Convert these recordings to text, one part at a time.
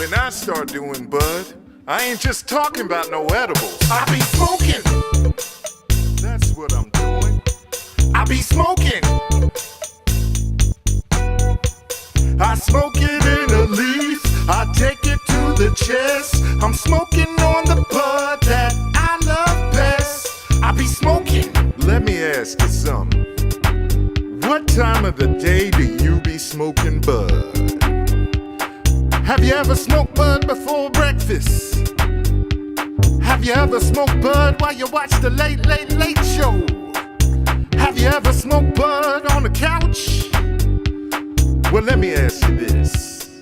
When I start doing bud, I ain't just talking about no edibles. I be smoking. That's what I'm doing. I be smoking. I smoke it in a leaf, I take it to the chest. I'm smoking on the bud that I love best. I be smoking. Let me ask you something. What time of the day do you be smoking bud? Have you ever smoked bud before breakfast? Have you ever smoked bud while you watch the Late Late Late Show? Have you ever smoked bud on the couch? Well, let me ask you this.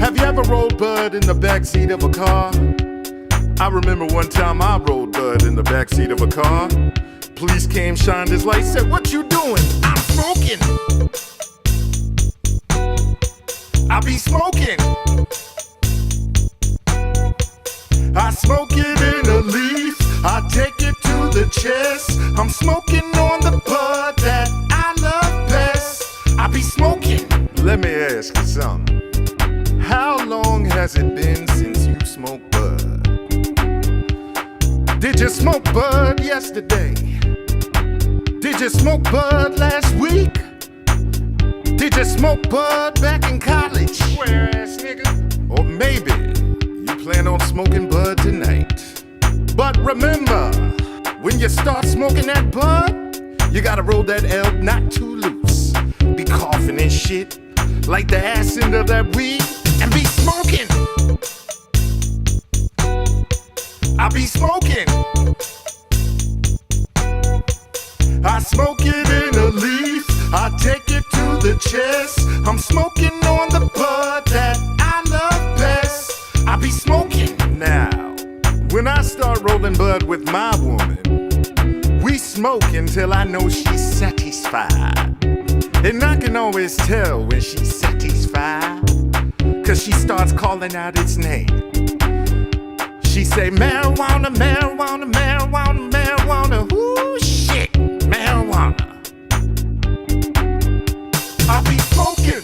Have you ever rolled bud in the backseat of a car? I remember one time I rolled bud in the backseat of a car. Police came, shined his light, said, "What you doing?" I'm smoking. I be smoking. I smoke it in a leaf, I take it to the chest. I'm smoking on the bud that I love best. I be smoking. Let me ask you something. How long has it been since you smoked bud? Did you smoke bud yesterday? Did you smoke bud last week? Did you smoke bud back in college? Square ass nigga. Or maybe you plan on smoking bud tonight. But remember, when you start smoking that bud, you gotta roll that L not too loose. Be coughing and shit like the ass end of that weed and be smoking. I be smoking. I smoke it in a leaf, I take it to the chest. I'm smoking on the bud that I love best. I be smoking. Now, when I start rolling bud with my woman, we smoke until I know she's satisfied. And I can always tell when she's satisfied, 'cause she starts calling out its name. She say, marijuana, marijuana, marijuana, marijuana. Ooh, shit, marijuana. I be smoking.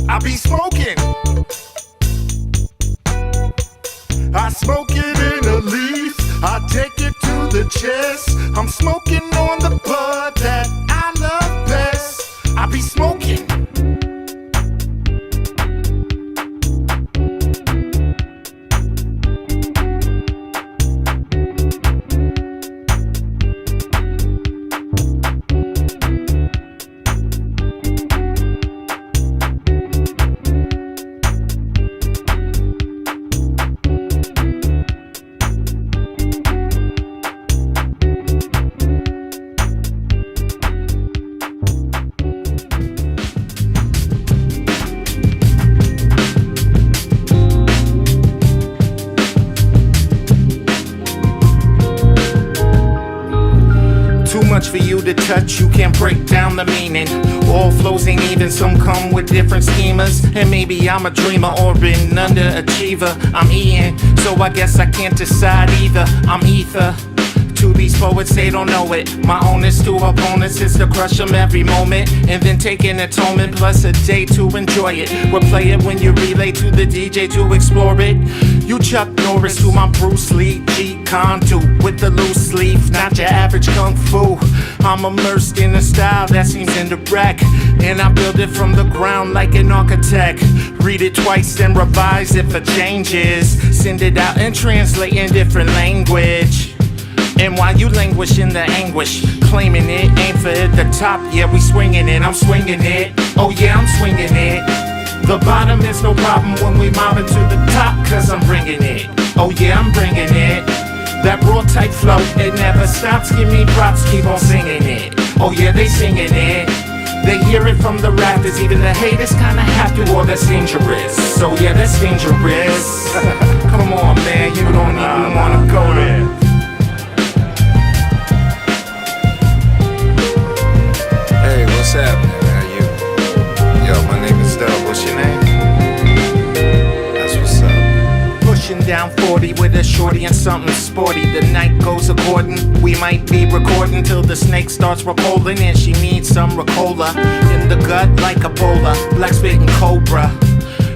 I be smoking. I smoke it in a leaf, I take it to the chest. I'm smoking on the bud that I love best. I be smoking. For you to touch, you can't break down the meaning. All flows ain't even, some come with different schemas. And maybe I'm a dreamer or an underachiever. I'm Ian, so I guess I can't decide either. I'm ether. To these poets, they don't know it. My onus to opponents is to crush them every moment, and then take an atonement plus a day to enjoy it. Replay it when you relay to the DJ to explore it. You Chuck Norris to my Bruce Lee, G Conduit with the loose sleeve, not your average kung fu. I'm immersed in a style that seems indirect, and I build it from the ground like an architect. Read it twice then revise if a change is. Send it out and translate in different language. And while you languish in the anguish, claiming it ain't for the top, yeah, we swinging it, I'm swinging it. Oh yeah, I'm swinging it. The bottom is no problem when we mobbing to the top, 'cause I'm bringing it. Oh yeah, I'm bringing it. That raw type flow, it never stops, give me props, keep on singing it. Oh yeah, they singing it. They hear it from the rafters, even the haters kinda have to, or that's dangerous. So yeah, that's dangerous. Come on man, you don't even wanna go there. Hey, what's happening? How you? Yo, my name is Dub. What's your name? That's what's up. Pushing down 40 with a short shorty and something sporty. The night goes according. We might be recording till the snake starts repolling, and she needs some Ricola in the gut like Ebola. Black spitting cobra,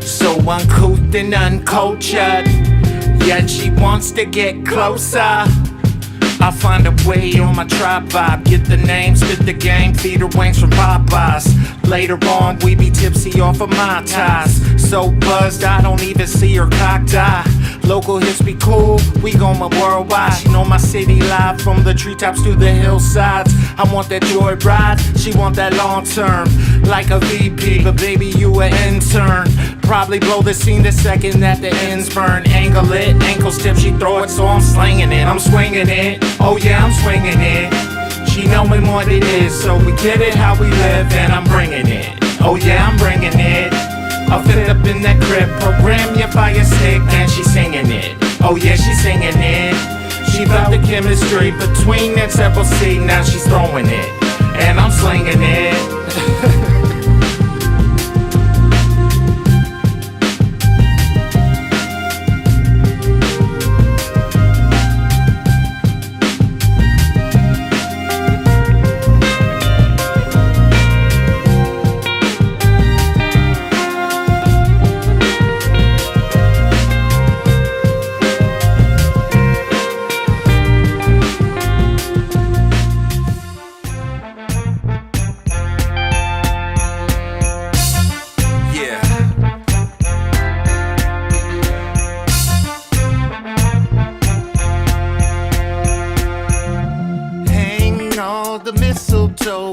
so uncouth and uncultured, yet she wants to get closer. I find a way on my tribe vibe. Get the name, spit the game, feed her wings from Popeyes. Later on, we be tipsy off of my ties. So buzzed, I don't even see her cocked eye. Local hits be cool, we going worldwide. She know my city live, from the treetops to the hillsides. I want that joy ride, she want that long term. Like a VP, but baby you an intern. Probably blow the scene the second that the ends burn. Angle it, ankle step, she throw it, so I'm slinging it. I'm swinging it, oh yeah, I'm swinging it. She knowin' what it is, so we get it how we live, and I'm bringing it. Oh yeah, I'm bringing it. I'll fit up in that crib, program your fire stick, and she's singing it. Oh yeah, she's singing it. She felt the chemistry between that several C, now she's throwing it, and I'm slinging it.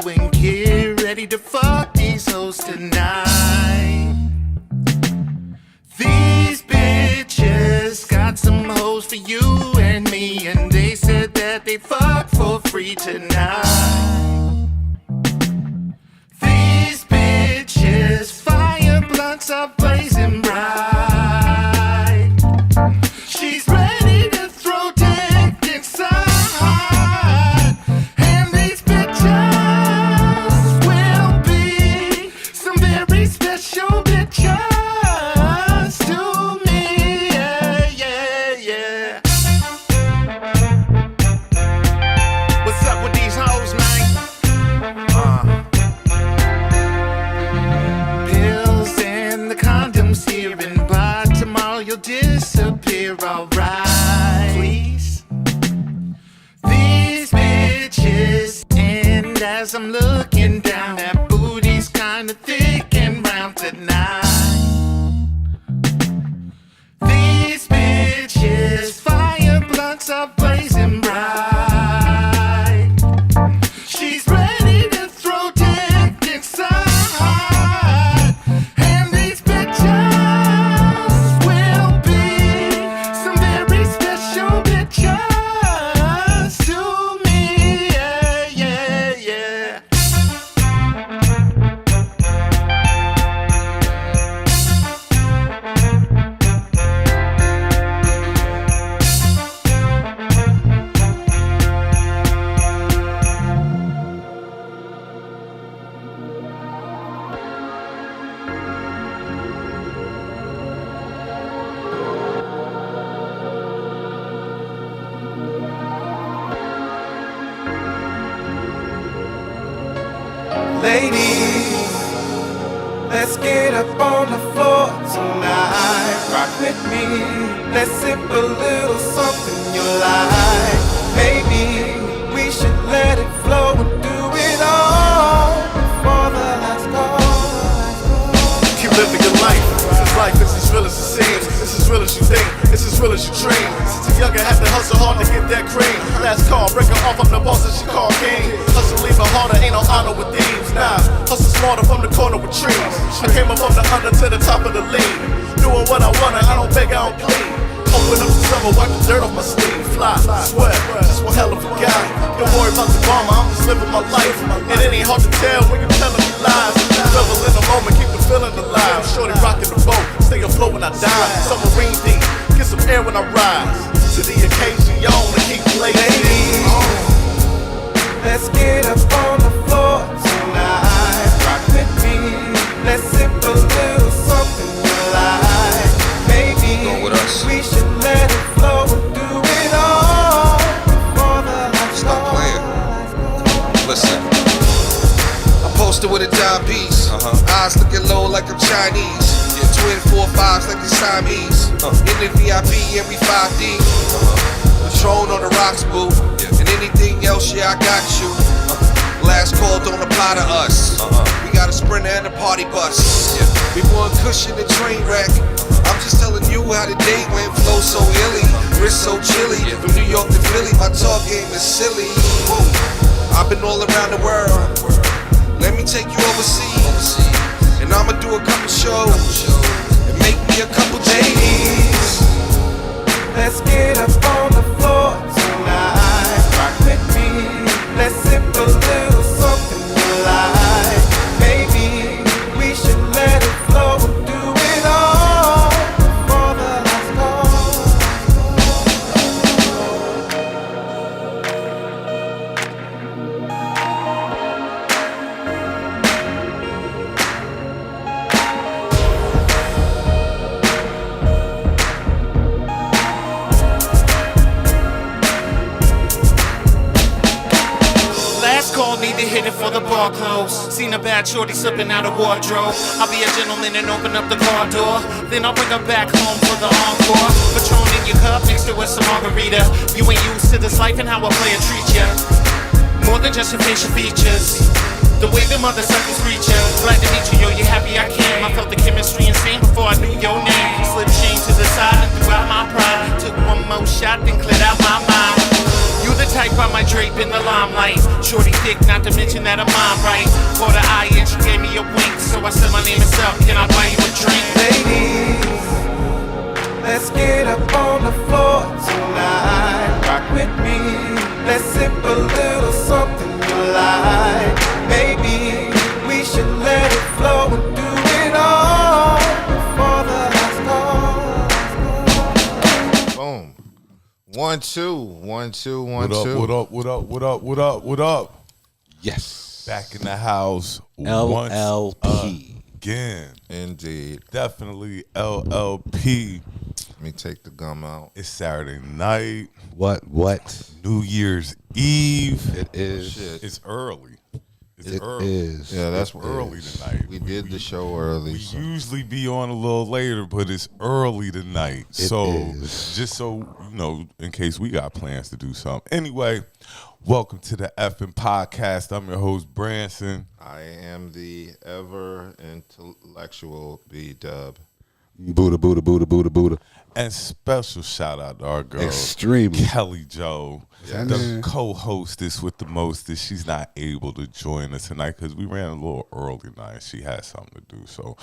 And get ready to fuck these hoes tonight. These bitches got some hoes for you and me, and they said that they fuck for free tonight. These bitches, fire blunts are blazing bright. She's ready to throw dick inside. Disappear, alright. Please. These bitches, and as I'm looking down, that booty's kinda thick and round tonight. These bitches, fire blunts are blazing bright. She's ready to throw dick inside. Ladies, let's get up on the floor tonight. Rock with me, let's sip a little something you like. Maybe we should let it flow and do it all before the lights go. Keep living your life. This life is as real as it seems. It's as real as you think. It's as real as you dream. Since you're younger, had to hustle hard to get that cream. Last call, break her off, I'm the boss that she called king. Hustle even harder, ain't no honor with thieves. Nah, hustle smarter from the corner with trees. I came up from the under to the top of the league. Doing what I wanna, I don't beg, I don't plead. Open up the summer, wipe the dirt off my sleeve. Fly, sweat, just one hell of a guy. Don't worry about the drama, I'm just living my life. And it ain't hard to tell when you're telling me lies. Revel in the moment, keep the feeling alive. Shorty rocking the boat, stay afloat when I die. Submarine deep, get some air when I rise. To the occasion, y'all wanna keep ladies. Let's get up on the floor tonight. Rock with me, let's sip a little something you like. Maybe we should let it flow and do Chinese. Twin 4-5s like the Siamese. In the VIP, every 5D. Patron on the rocks, boo. And anything else, yeah, I got you. Last call don't apply to us. We got a Sprinter and a party bus. We want cushion and train wreck. I'm just telling you how the day went. Flow so illy, wrist so chilly. From New York to Philly, my talk game is silly. I've been all around the world. Let me take you overseas. And I'ma do a couple shows and make me a couple JDs. Let's get up on the floor tonight. Rock with me. Let's sip a little something you like. Maybe we should let it flow and do it all before the last Call, need to hit it for the bar close. Seen a bad shorty slipping out of wardrobe. I'll be a gentleman and open up the car door. Then I'll bring her back home for the encore. Patron in your cup, mixed it with some margarita. You ain't used to this life and how a player treat ya. More than just your facial features. The way them other suckers reach ya. Glad to meet you, yo, you happy I came. I felt the chemistry insane before I knew your name. Slip chain to the side and threw out my pride. Took one more shot, then cleared out my mind. You the type I might drape in the limelight. Shorty thick, not to mention that I'm mine right. Caught her eye and she gave me a wink. So I said my name is up, can I buy you a drink? Ladies, let's get up on the floor tonight. Rock with me. Let's sip a little something you like. Maybe we should let it flow and do it all before the last call. Boom. 1 2 1 2 1 What 2. What up? Yes. Back in the house. LLP. Again. Indeed. Definitely LLP. Let me take the gum out. It's Saturday night. What? New Year's Eve. It is. Shit. It's early. It's It early. is. Yeah, that's It's early tonight. We did the show early. We so. usually be on a little later, but it's early tonight. So is. just so you know, in case we got plans to do something. Anyway, welcome to the effing podcast. I'm your host, Branson. I am the ever intellectual B.D.U.B. Budha. And special shout out to our girl, Extremely. Kelli Jo, Yes. the co-hostess with the mostest. She's not able to join us tonight because we ran a little early tonight. She had something to do. So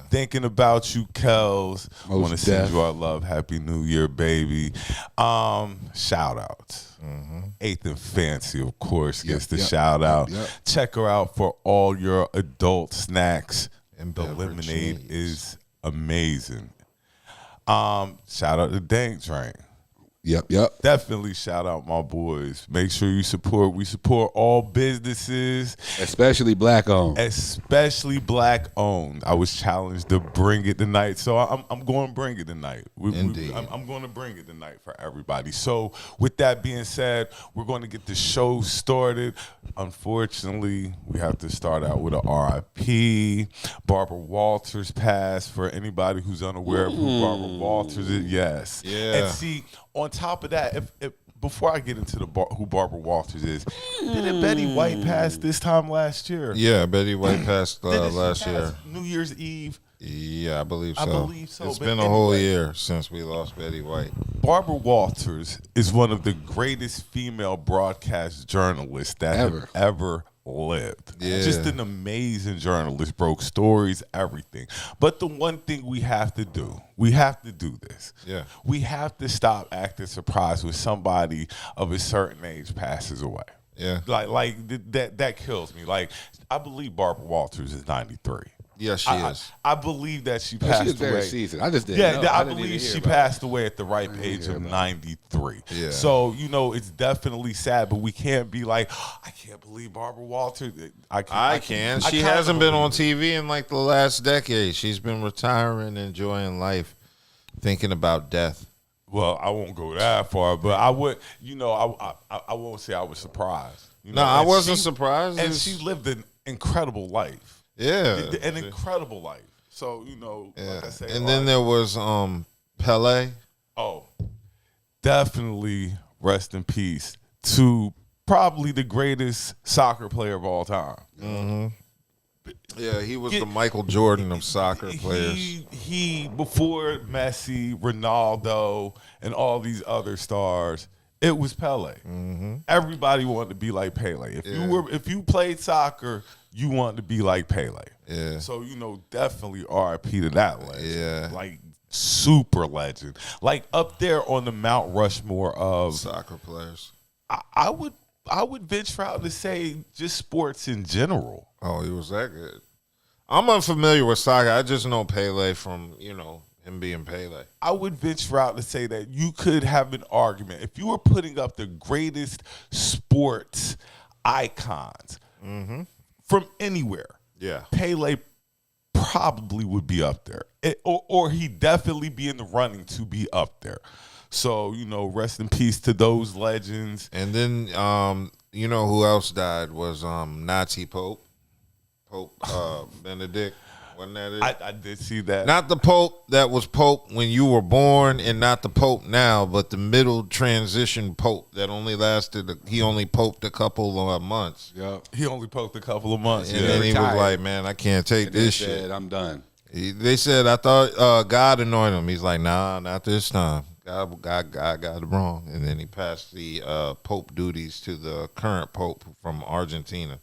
thinking about you, Kels. I want to send you our love. Happy New Year, baby. Shout out. Eighth and Fancy, of course, gets the shout out. Check her out for all your adult snacks. And the lemonade needs. is amazing. Shout out to Dank Drink. Yep. Definitely shout out my boys. Make sure you support. We support all businesses, Especially black owned. especially black owned. I was challenged to bring it tonight, so I'm going to bring it tonight. Indeed. I'm going to bring it tonight for everybody. So with that being said, we're going to get the show started. Unfortunately, we have to start out with a RIP. Barbara Walters passed. For anybody who's unaware of who Barbara Walters is, yes. Yeah. And see, on top of that, if before I get into who Barbara Walters is, didn't Betty White pass this time last year? Yeah, Betty White passed Didn't she last pass year. New Year's Eve. Yeah, I believe so. I believe so, It's but been a whole anyway. year since we lost Betty White. Barbara Walters is one of the greatest female broadcast journalists that have ever lived. Yeah. Just an amazing journalist, broke stories, everything. But the one thing we have to do this. Yeah. We have to stop acting surprised when somebody of a certain age passes away. Yeah. That kills me. Like, I believe Barbara Walters is 93. Yes, she is. I believe that she She passed was very away. seasoned. I just didn't know. Yeah, I didn't believe even hear she about passed away at the ripe age of 93. Yeah. So, it's definitely sad, but we can't be like, I can't believe Barbara Walters. I can. She kinda hasn't been on believe TV in like the last decade. She's been retiring, enjoying life, thinking about death. Well, I won't go that far, but I would, I won't say I was surprised. No, I And wasn't surprised. And It's- she lived an incredible life. Yeah. An incredible life. So, like I say. And then there was Pele. Oh, definitely rest in peace to probably the greatest soccer player of all time. Mm-hmm. Yeah, he was the Michael Jordan of soccer players. He before Messi, Ronaldo, and all these other stars, it was Pele. Mm-hmm. Everybody wanted to be like Pele. If you played soccer, you wanted to be like Pele. Yeah. So definitely R.I.P. to that legend. Yeah. Like super legend. Like up there on the Mount Rushmore of soccer players. I would venture out to say just sports in general. Oh, he was that good. I'm unfamiliar with soccer. I just know Pele from, him being Pele. I would venture out to say that you could have an argument. If you were putting up the greatest sports icons from anywhere, Pele probably would be up there. Or he'd definitely be in the running to be up there. So, rest in peace to those legends. And then, who else died was Nazi Pope Benedict. Wasn't that it? I did see that. Not the Pope that was Pope when you were born, and not the Pope now, but the middle transition Pope that only lasted. He only poped a couple of months. Yep. He only poped a couple of months. And then he was like, "Man, I can't take this shit. I'm done." They said, "I thought God anointed him." He's like, "Nah, not this time. God got it wrong." And then he passed the Pope duties to the current Pope from Argentina.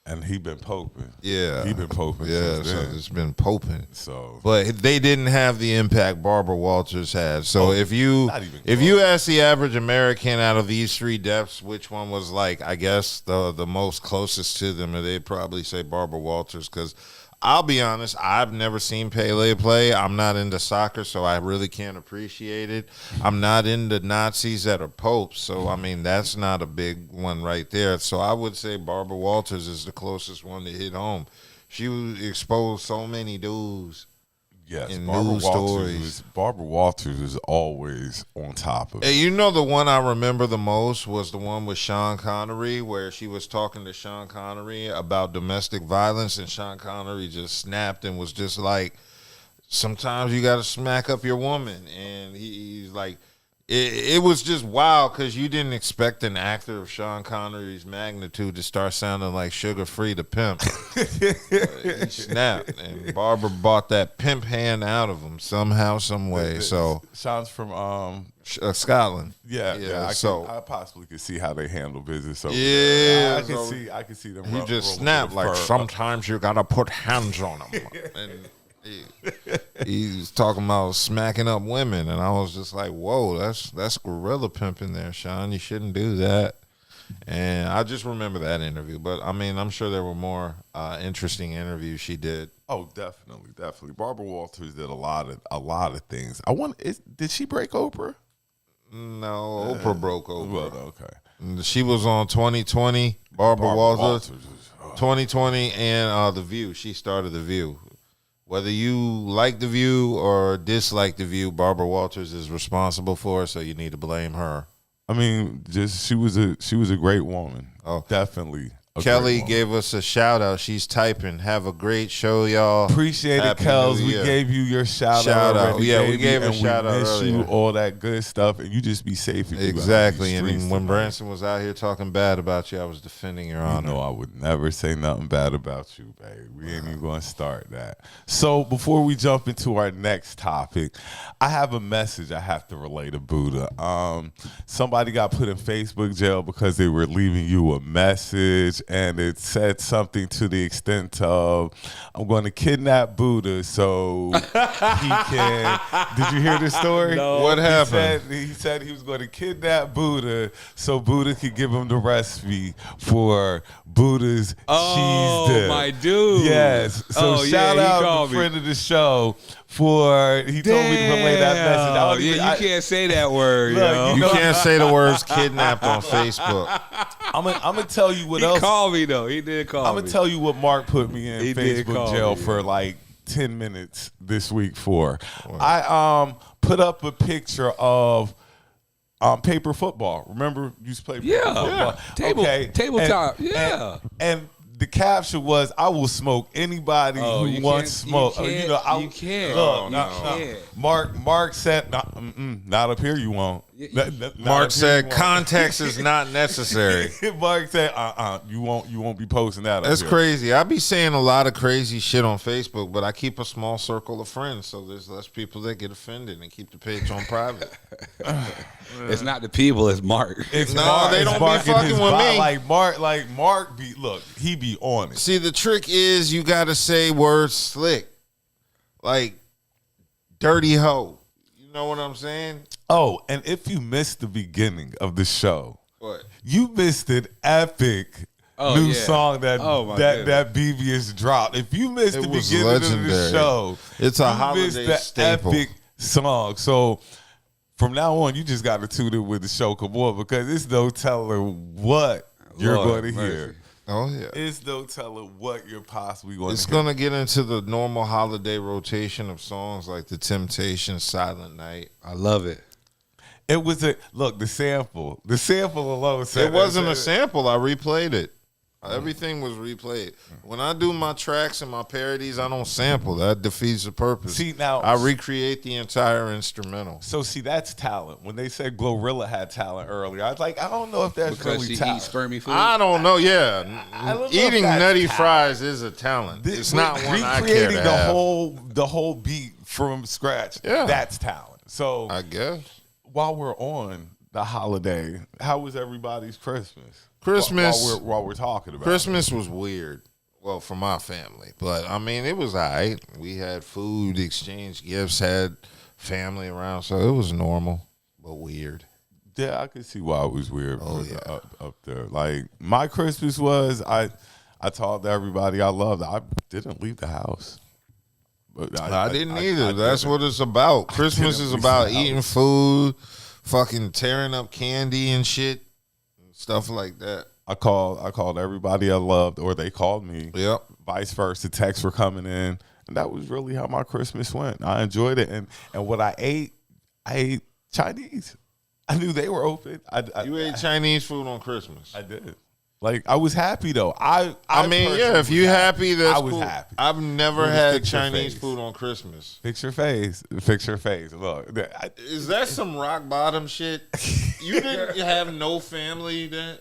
And he been poping. Yeah. He been poping. Yeah, since so then. it's been poping. So, but they didn't have the impact Barbara Walters had. So if you ask the average American out of these three deaths, which one was like, I guess, the most closest to them, they'd probably say Barbara Walters, because I'll be honest, I've never seen Pele play. I'm not into soccer, so I really can't appreciate it. I'm not into Nazis that are popes, so, I mean, that's not a big one right there. So I would say Barbara Walters is the closest one to hit home. She exposed so many dudes. Yes, in Barbara news Walters stories. Barbara Walters is always on top of it. Hey, the one I remember the most was the one with Sean Connery, where she was talking to Sean Connery about domestic violence, and Sean Connery just snapped and was just like, sometimes you got to smack up your woman. And he's like, it was just wild, because you didn't expect an actor of Sean Connery's magnitude to start sounding like Sugar Free the Pimp. He snapped, and Barbara bought that pimp hand out of him somehow, some way. So Sean's from Scotland. Yeah. I possibly could see how they handle business over there. I can see them. He just snapped like, sometimes you gotta put hands on them. And he's talking about smacking up women, and I was just like, whoa, that's gorilla pimping there, Sean. You shouldn't do that. And I just remember that interview. But I mean, I'm sure there were more interesting interviews she did. Oh, definitely. Barbara Walters did a lot of things. Did she break Oprah? No, Oprah broke Oprah. Well, okay. She was on 2020. Barbara Walters 2020, and The View. She started The View. Whether you like The View or dislike The View, Barbara Walters is responsible for it, so you need to blame her. I mean, she was a great woman. Oh, definitely. Kelly gave us a shout out. She's typing. Have a great show, y'all. Appreciate it, Kels. We gave you your shout out. Already, yeah, we gave a shout out. We miss you, all that good stuff, and you just be safe. Exactly. And when Branson was out here talking bad about you, I was defending your honor. I would never say nothing bad about you, babe. We ain't even going to start that. So before we jump into our next topic, I have a message I have to relay to Budha. Somebody got put in Facebook jail because they were leaving you a message, and it said something to the extent of, I'm going to kidnap Budha so he can. Did you hear this story? No. What happened? He said he was going to kidnap Budha so Budha could give him the recipe for Buddha's cheese dip. Oh, my dude. Yes. So shout out to friend of the show for, he told me to relay that message. You can't say that word. Look, you can't say the words kidnapped on Facebook. I'm gonna tell you what else. He called me though. He did call me. I'm gonna tell you what Mark put me in Facebook jail for like 10 minutes this week for. Wow. I put up a picture of paper football. Remember, you used to play paper football. Tabletop. And the caption was, "I will smoke anybody who wants smoke." You can't. Look, Mark said, "Not up here. You won't." Mark said, "Context is not necessary." Mark said, You won't be posting that." That's up here. crazy. I be saying a lot of crazy shit on Facebook, but I keep a small circle of friends, so there's less people that get offended and keep the page on private. It's not the people, it's Mark. It's No, Mark. they It's don't be Mark in fucking his with bio. me. Like Mark be he be on it. See, the trick is you got to say words slick, like dirty hoe. You know what I'm saying? Oh, and if you missed the beginning of the show, What? you missed an epic new song that B.B has dropped. If you missed the was beginning of legendary. the show, It's a you holiday missed the staple. epic song. So from now on, you just got to tune in with the show come on, because it's no telling what you're Lord going to mercy. hear. Oh yeah. It's no telling what you're possibly going It's to hear. gonna get into the normal holiday rotation of songs like The Temptations, Silent Night. I love it. It was the sample. The sample alone said It wasn't a sample. I replayed it. Everything was replayed. When I do my tracks and my parodies, I don't sample. That defeats the purpose. See, now I recreate the entire instrumental. So see, that's talent. When they said Glorilla had talent earlier, I was like, I don't know if that's Because really she talent. eats spermy food. I don't know. Yeah, I don't know if eating that's nutty talent. fries is a talent. It's not one I care to recreating have. the whole beat from scratch. Yeah. That's talent. So I guess while we're on the holiday, how was everybody's Christmas? Christmas. While we're talking about Christmas was weird. Well, for my family, but I mean, it was all right. We had food, exchanged gifts, had family around, so it was normal, but weird. Yeah, I could see why it was weird. Oh, yeah. up there. Like my Christmas was, I told everybody I loved. I didn't leave the house. But I didn't either. That's what it's about. Christmas is about eating food, fucking tearing up candy and shit, stuff like that. I called everybody I loved, or they called me. Yep. Vice versa. Texts were coming in, and that was really how my Christmas went. I enjoyed it, and what I ate Chinese. I knew they were open. You ate Chinese food on Christmas. I did. Like, I was happy though. I mean, personally yeah, if you was happy, that's I was cool. happy. I've never Just had fix your Chinese face. food on Christmas. Fix your face. Fix your face. Look, Is that some rock bottom shit? You didn't have no family that?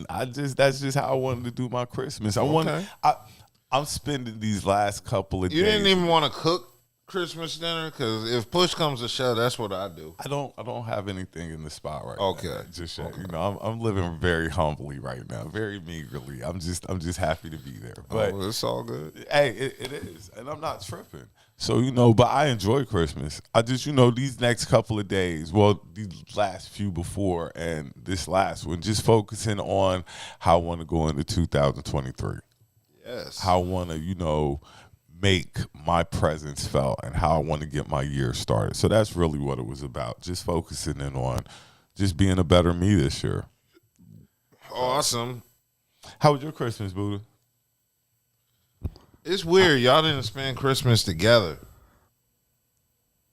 that's just how I wanted to do my Christmas. I'm spending these last couple of days. You didn't even want to cook Christmas dinner? Because if push comes to shove, that's what I do. I don't have anything in the spot right Okay. now. Just yet. You know, I'm living very humbly right now, very meagerly. I'm just happy to be there. But It's all good. hey, it is, and I'm not tripping. So, you know, but I enjoy Christmas. I just, you know, these next couple of days, well, these last few before and this last one, just focusing on how I want to go into 2023. Yes. How I want to, you know, make my presence felt and how I want to get my year started. So that's really what it was about. Just focusing in on just being a better me this year. Awesome. How was your Christmas, Budha? It's weird. Y'all didn't spend Christmas together.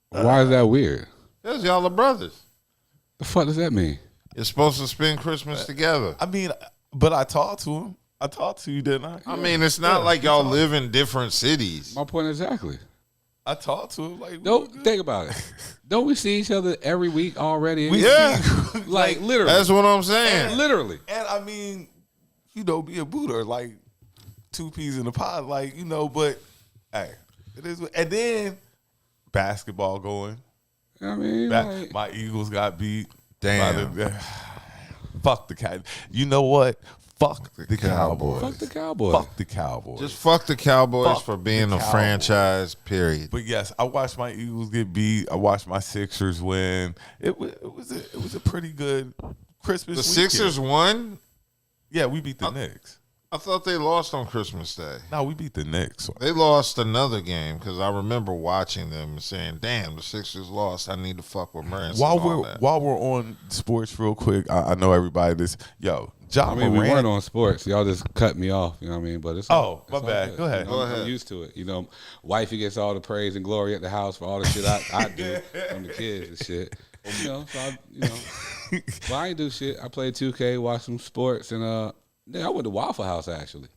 Why is that weird? Because y'all are brothers. The fuck does that mean? You're supposed to spend Christmas together. I mean, but I talked to him. I talked to you, didn't I? I mean, it's not like y'all live in different cities. My point exactly. I talked to him. Like, Don't think about it. Don't we see each other every week already? Yeah. Like literally. That's what I'm saying. Literally. And I mean, you know, be a Buddha, like two peas in a pod, like, you know, but hey, it is. And then basketball going. I mean, like, My Eagles got beat. Damn. Fuck the cat. You know what? Fuck the Cowboys. fuck the Cowboys. Fuck the Cowboys. Just fuck the Cowboys Fuck for being the a Cowboys. franchise, period. But yes, I watched my Eagles get beat. I watched my Sixers win. It was a pretty good Christmas. The Sixers won? Yeah, we beat the Knicks. I thought they lost on Christmas Day. No, we beat the Knicks. They lost another game because I remember watching them and saying, damn, the Sixers lost. I need to fuck with Branson. While we're on sports real quick, I know everybody this. Yo, John I mean, we Morant. weren't on sports. Y'all just cut me off. You know what I mean? But it's Oh, all, my it's all bad. good. Go ahead. You know, Go I'm ahead. used to it. You know, wifey gets all the praise and glory at the house for all the shit I do from the kids and shit. You know, so I, you know, but I ain't do shit. I played 2K, watched some sports, and Yeah, I went to Waffle House actually.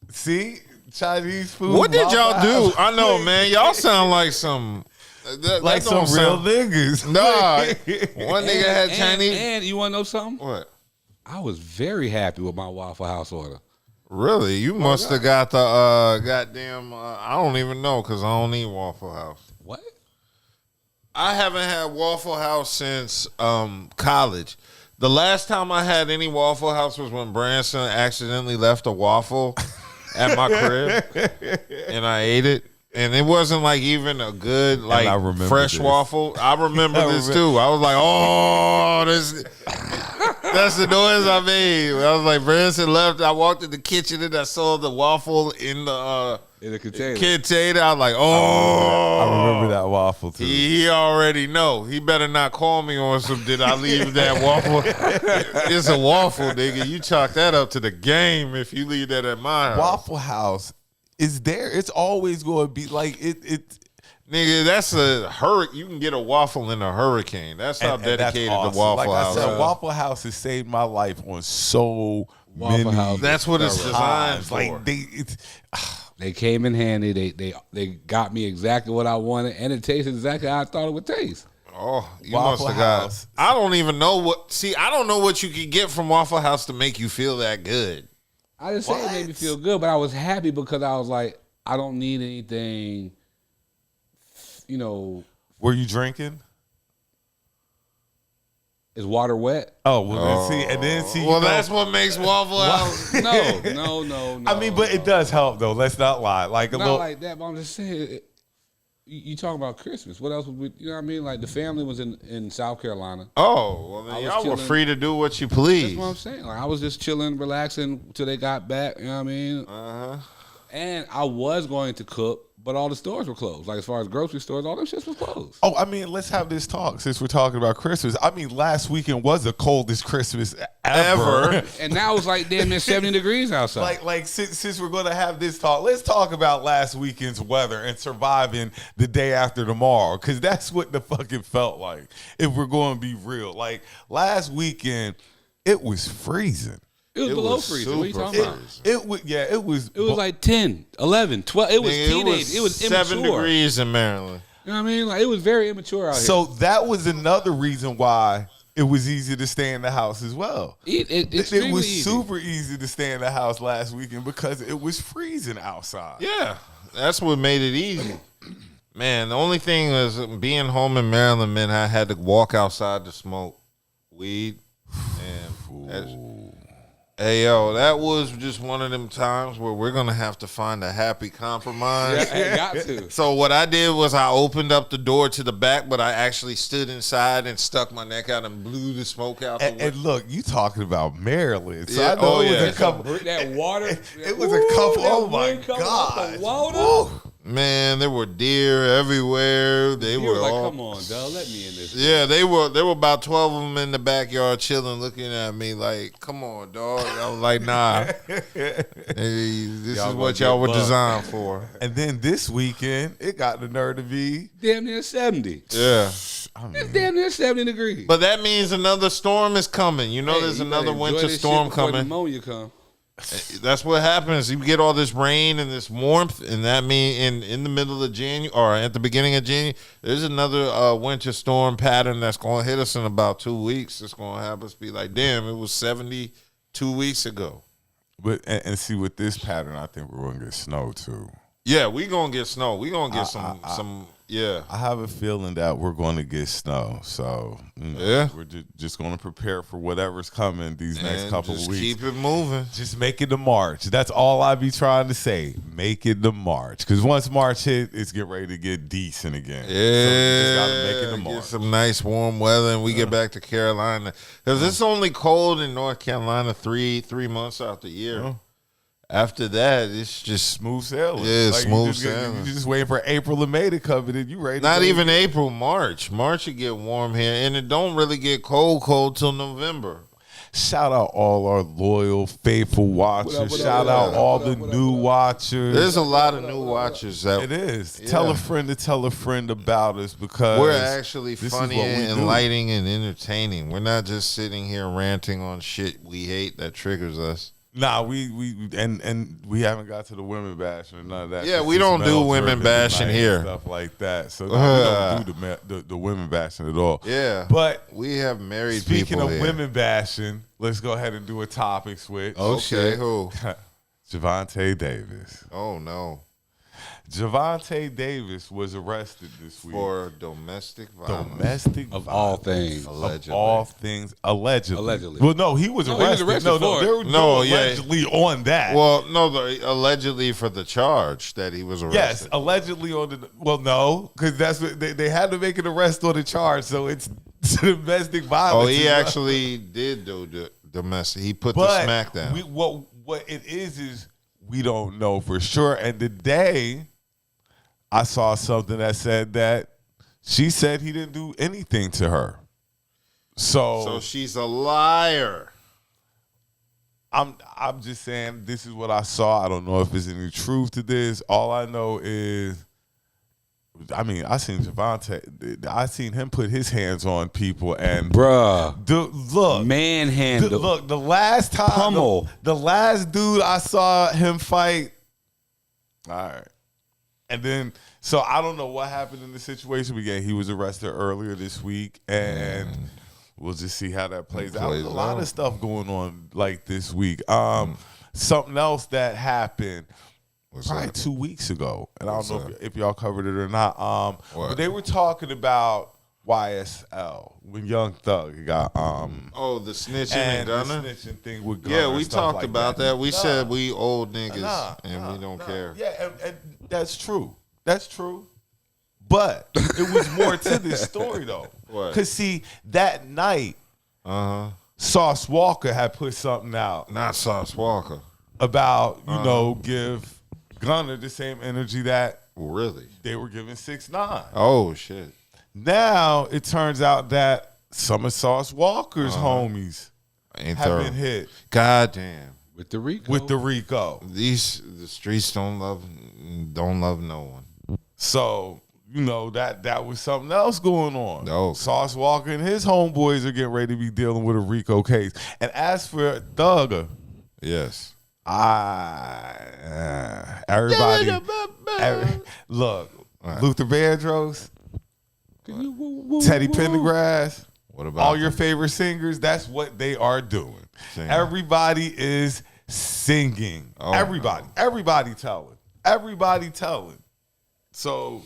See, Chinese food. What did y'all Waffle do? House. I know, man. Y'all sound like some Like some real niggas. Nah, one nigga had Chinese. And you want to know something? What? I was very happy with my Waffle House order. Really? You must have got the goddamn. I don't even know because I don't eat Waffle House. What? I haven't had Waffle House since college. The last time I had any Waffle House was when Branson accidentally left a waffle at my crib, and I ate it. And it wasn't like even a good like fresh waffle. I remember this too. I was like, oh, this. That's the noise I made. I was like, Branson left. I walked in the kitchen and I saw the waffle in the container. I was like, oh. I remember that waffle too. He already know. He better not call me on some. Did I leave that waffle? It's a waffle, nigga. You chalk that up to the game if you leave that at my house. Waffle House is there. It's always going to be like it. Nigga, that's a hurricane. You can get a waffle in a hurricane. That's how dedicated the Waffle House is. I said, Waffle House has saved my life on so many. House. That's what it's designed for. Like they came in handy. They got me exactly what I wanted, and it tasted exactly how I thought it would taste. Oh, you Waffle must have House. got. I don't even know what. See, I don't know what you could get from Waffle House to make you feel that good. I just say it made me feel good, but I was happy because I was like, I don't need anything. You know, were you drinking? Is water wet? Oh, well, see. Well, that's what makes Waffle House. No. I mean, but it does help though. Let's not lie. Like not like that, but I'm just saying. You talking about Christmas? What else would we? You know what I mean? Like the family was in South Carolina. Oh, well, then y'all were free to do what you please. That's what I'm saying. Like I was just chilling, relaxing till they got back. You know what I mean? And I was going to cook, but all the stores were closed. Like as far as grocery stores, all them shits was closed. Oh, I mean, let's have this talk since we're talking about Christmas. I mean, last weekend was the coldest Christmas ever. And now it's like damn near 70 degrees outside. Like since we're going to have this talk, let's talk about last weekend's weather and surviving the day after tomorrow, because that's what the fucking felt like, if we're going to be real. Like last weekend, it was freezing. It was below freezing. What are you talking about? It was like 10, 11, 12. It was teenage. It was immature. 7 degrees in Maryland. You know what I mean? Like it was very immature out here. So that was another reason why it was easy to stay in the house as well. It was super easy to stay in the house last weekend because it was freezing outside. Yeah, that's what made it easy. Man, the only thing was being home in Maryland meant I had to walk outside to smoke weed. And hey, yo, that was just one of them times where we're going to have to find a happy compromise. Yeah, I got to. So what I did was I opened up the door to the back, but I actually stood inside and stuck my neck out and blew the smoke out. And look, you talking about Maryland. So yeah, I know it was a couple. That water. It was a couple. Oh, my God. Man, there were deer everywhere. They were like, all, come on, dog, let me in this. Yeah, they were about 12 of them in the backyard chilling, looking at me like, come on, dog. I was like, nah. Hey, this is what y'all were designed for. And then this weekend, it got the nerve to be damn near 70. Yeah. It's damn near 70 degrees. But that means another storm is coming. You know, there's another winter storm coming. Pneumonia come. That's what happens. You get all this rain and this warmth, and that means in the middle of January or at the beginning of January, there's another winter storm pattern that's going to hit us in about 2 weeks. It's going to have us be like, damn, it was 70 2 weeks ago. But and see, with this pattern, I think we're going to get snow too. Yeah, we going to get snow. We going to get some. Yeah, I have a feeling that we're going to get snow. So we're just going to prepare for whatever's coming these next couple of weeks. Keep it moving. Just make it to March. That's all I be trying to say. Make it to March, because once March hit, it's get ready to get decent again. Yeah, so you just gotta make it to March. Get some nice warm weather, and we get back to Carolina, because it's only cold in North Carolina three months out the year. After that, it's just smooth sailing. Yeah, like smooth sailing. You just waiting for April and May to come in, and you ready? Not even April, March. March it get warm here, and it don't really get cold till November. Shout out all our loyal, faithful watchers. Shout out all the new watchers. There's a lot of new watchers. It is. Yeah. Tell a friend to tell a friend about us because we're actually funny and enlightening and entertaining. We're not just sitting here ranting on shit we hate that triggers us. Nah, we we haven't got to the women bashing or none of that. Yeah, we don't do women bashing here, stuff like that. So we don't do the women bashing at all. Yeah, but we have married people. Speaking of here. women bashing, let's go ahead and do a topic switch. Okay, who? Gervonte Davis. Oh no. Gervonte Davis was arrested this week for domestic violence. Of all things. Allegedly. Of all things. Allegedly. Well, no, he was arrested. There was allegedly on that. Well, no, allegedly for the charge that he was arrested. Yes, allegedly on the. Well, no, because that's what they had to make an arrest on the charge, so it's domestic violence. Oh, he actually did do the domestic. He put the smack down. What it is we don't know for sure. And today, I saw something that said that she said he didn't do anything to her. So she's a liar. I'm just saying this is what I saw. I don't know if there's any truth to this. All I know is, I mean, I seen Gervonte. I seen him put his hands on people and bruh, manhandle. Look, the last time, pummel. The last dude I saw him fight. All right. And then, so I don't know what happened in the situation. He was arrested earlier this week, and we'll just see how that plays out. There's a lot of stuff going on like this week. Something else that happened probably 2 weeks ago, and I don't know if y'all covered it or not. But they were talking about YSL when Young Thug got the snitching and gunning, the snitching thing with Gunna. Yeah, we talked about that. We said we old niggas and we don't care. Yeah, and that's true. That's true. But it was more to this story though. Because see, that night, Sauce Walker had put something out. Not Sauce Walker. About give Gunna the same energy that they were giving 6ix9ine. Oh shit. Now it turns out that some of Sauce Walker's homies have been hit. Goddamn. With the Rico. The streets don't love no one. So, that was something else going on. No. Sauce Walker and his homeboys are getting ready to be dealing with a Rico case. And as for Thugger, yes. Everybody look, Luther Vandross, Teddy Pendergrass, what about all your favorite singers? That's what they are doing. Everybody is singing. Everybody telling. So,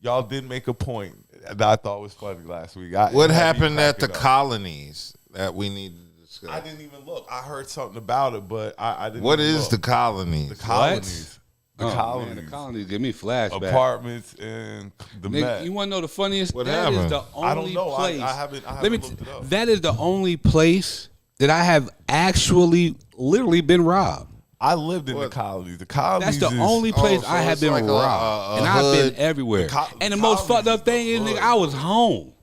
y'all did make a point that I thought was funny last week. What happened at the colonies that we need to discuss? I didn't even look. I heard something about it, but I didn't. What even is look. The colonies? The colonies. The colonies. Man, the colonies give me flashbacks. Apartments in the Met. You want to know the funniest? What that happened? Is the only I don't know. place. I haven't looked it up. That is the only place that I have actually literally been robbed. I lived in the colonies. The colonies. That's the only place I have been robbed, and I've been everywhere. And the most fucked up thing is, nigga, I was home.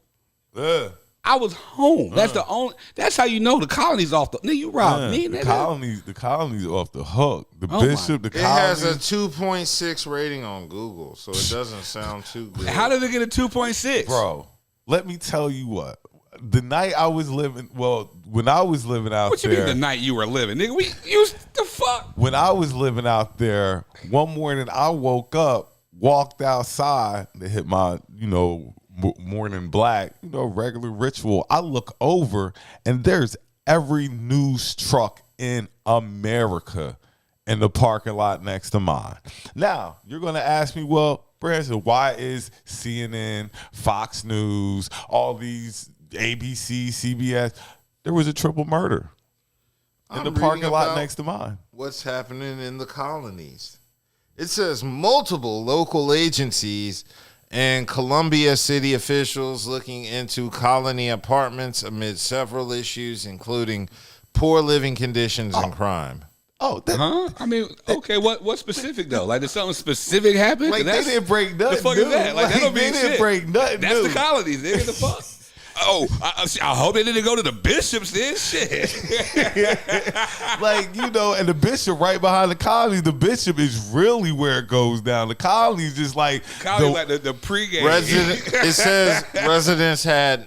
Yeah. I was home. That's the only. That's how you know the colonies off the. Nigga, you robbed me. Nigga. The colonies off the hook. The bishop. The colonies. It has a 2.6 rating on Google, so it doesn't sound too good. How did it get a 2.6, bro? Let me tell you what. The night I was living, when I was living out there. What you mean the night you were living, nigga? The fuck? When I was living out there, one morning I woke up, walked outside to hit my, morning black, regular ritual. I look over and there's every news truck in America in the parking lot next to mine. Now, you're going to ask me, well, Branson, why is CNN, Fox News, all these ABC, CBS, there was a triple murder in the parking lot next to mine. What's happening in the colonies? It says multiple local agencies and Columbia city officials looking into colony apartments amid several issues, including poor living conditions and crime. I mean, okay, what specific though? Like, did something specific happen? Like, they didn't break nothing. The fuck is that? Like, that don't mean they shit. Didn't break nothing. That's the colonies. Nigga, the fuck. I hope they didn't go to the bishops then. Shit. Like, you know, and the bishop right behind the colony, the bishop is really where it goes down. The colony is just like the pregame. It says residents had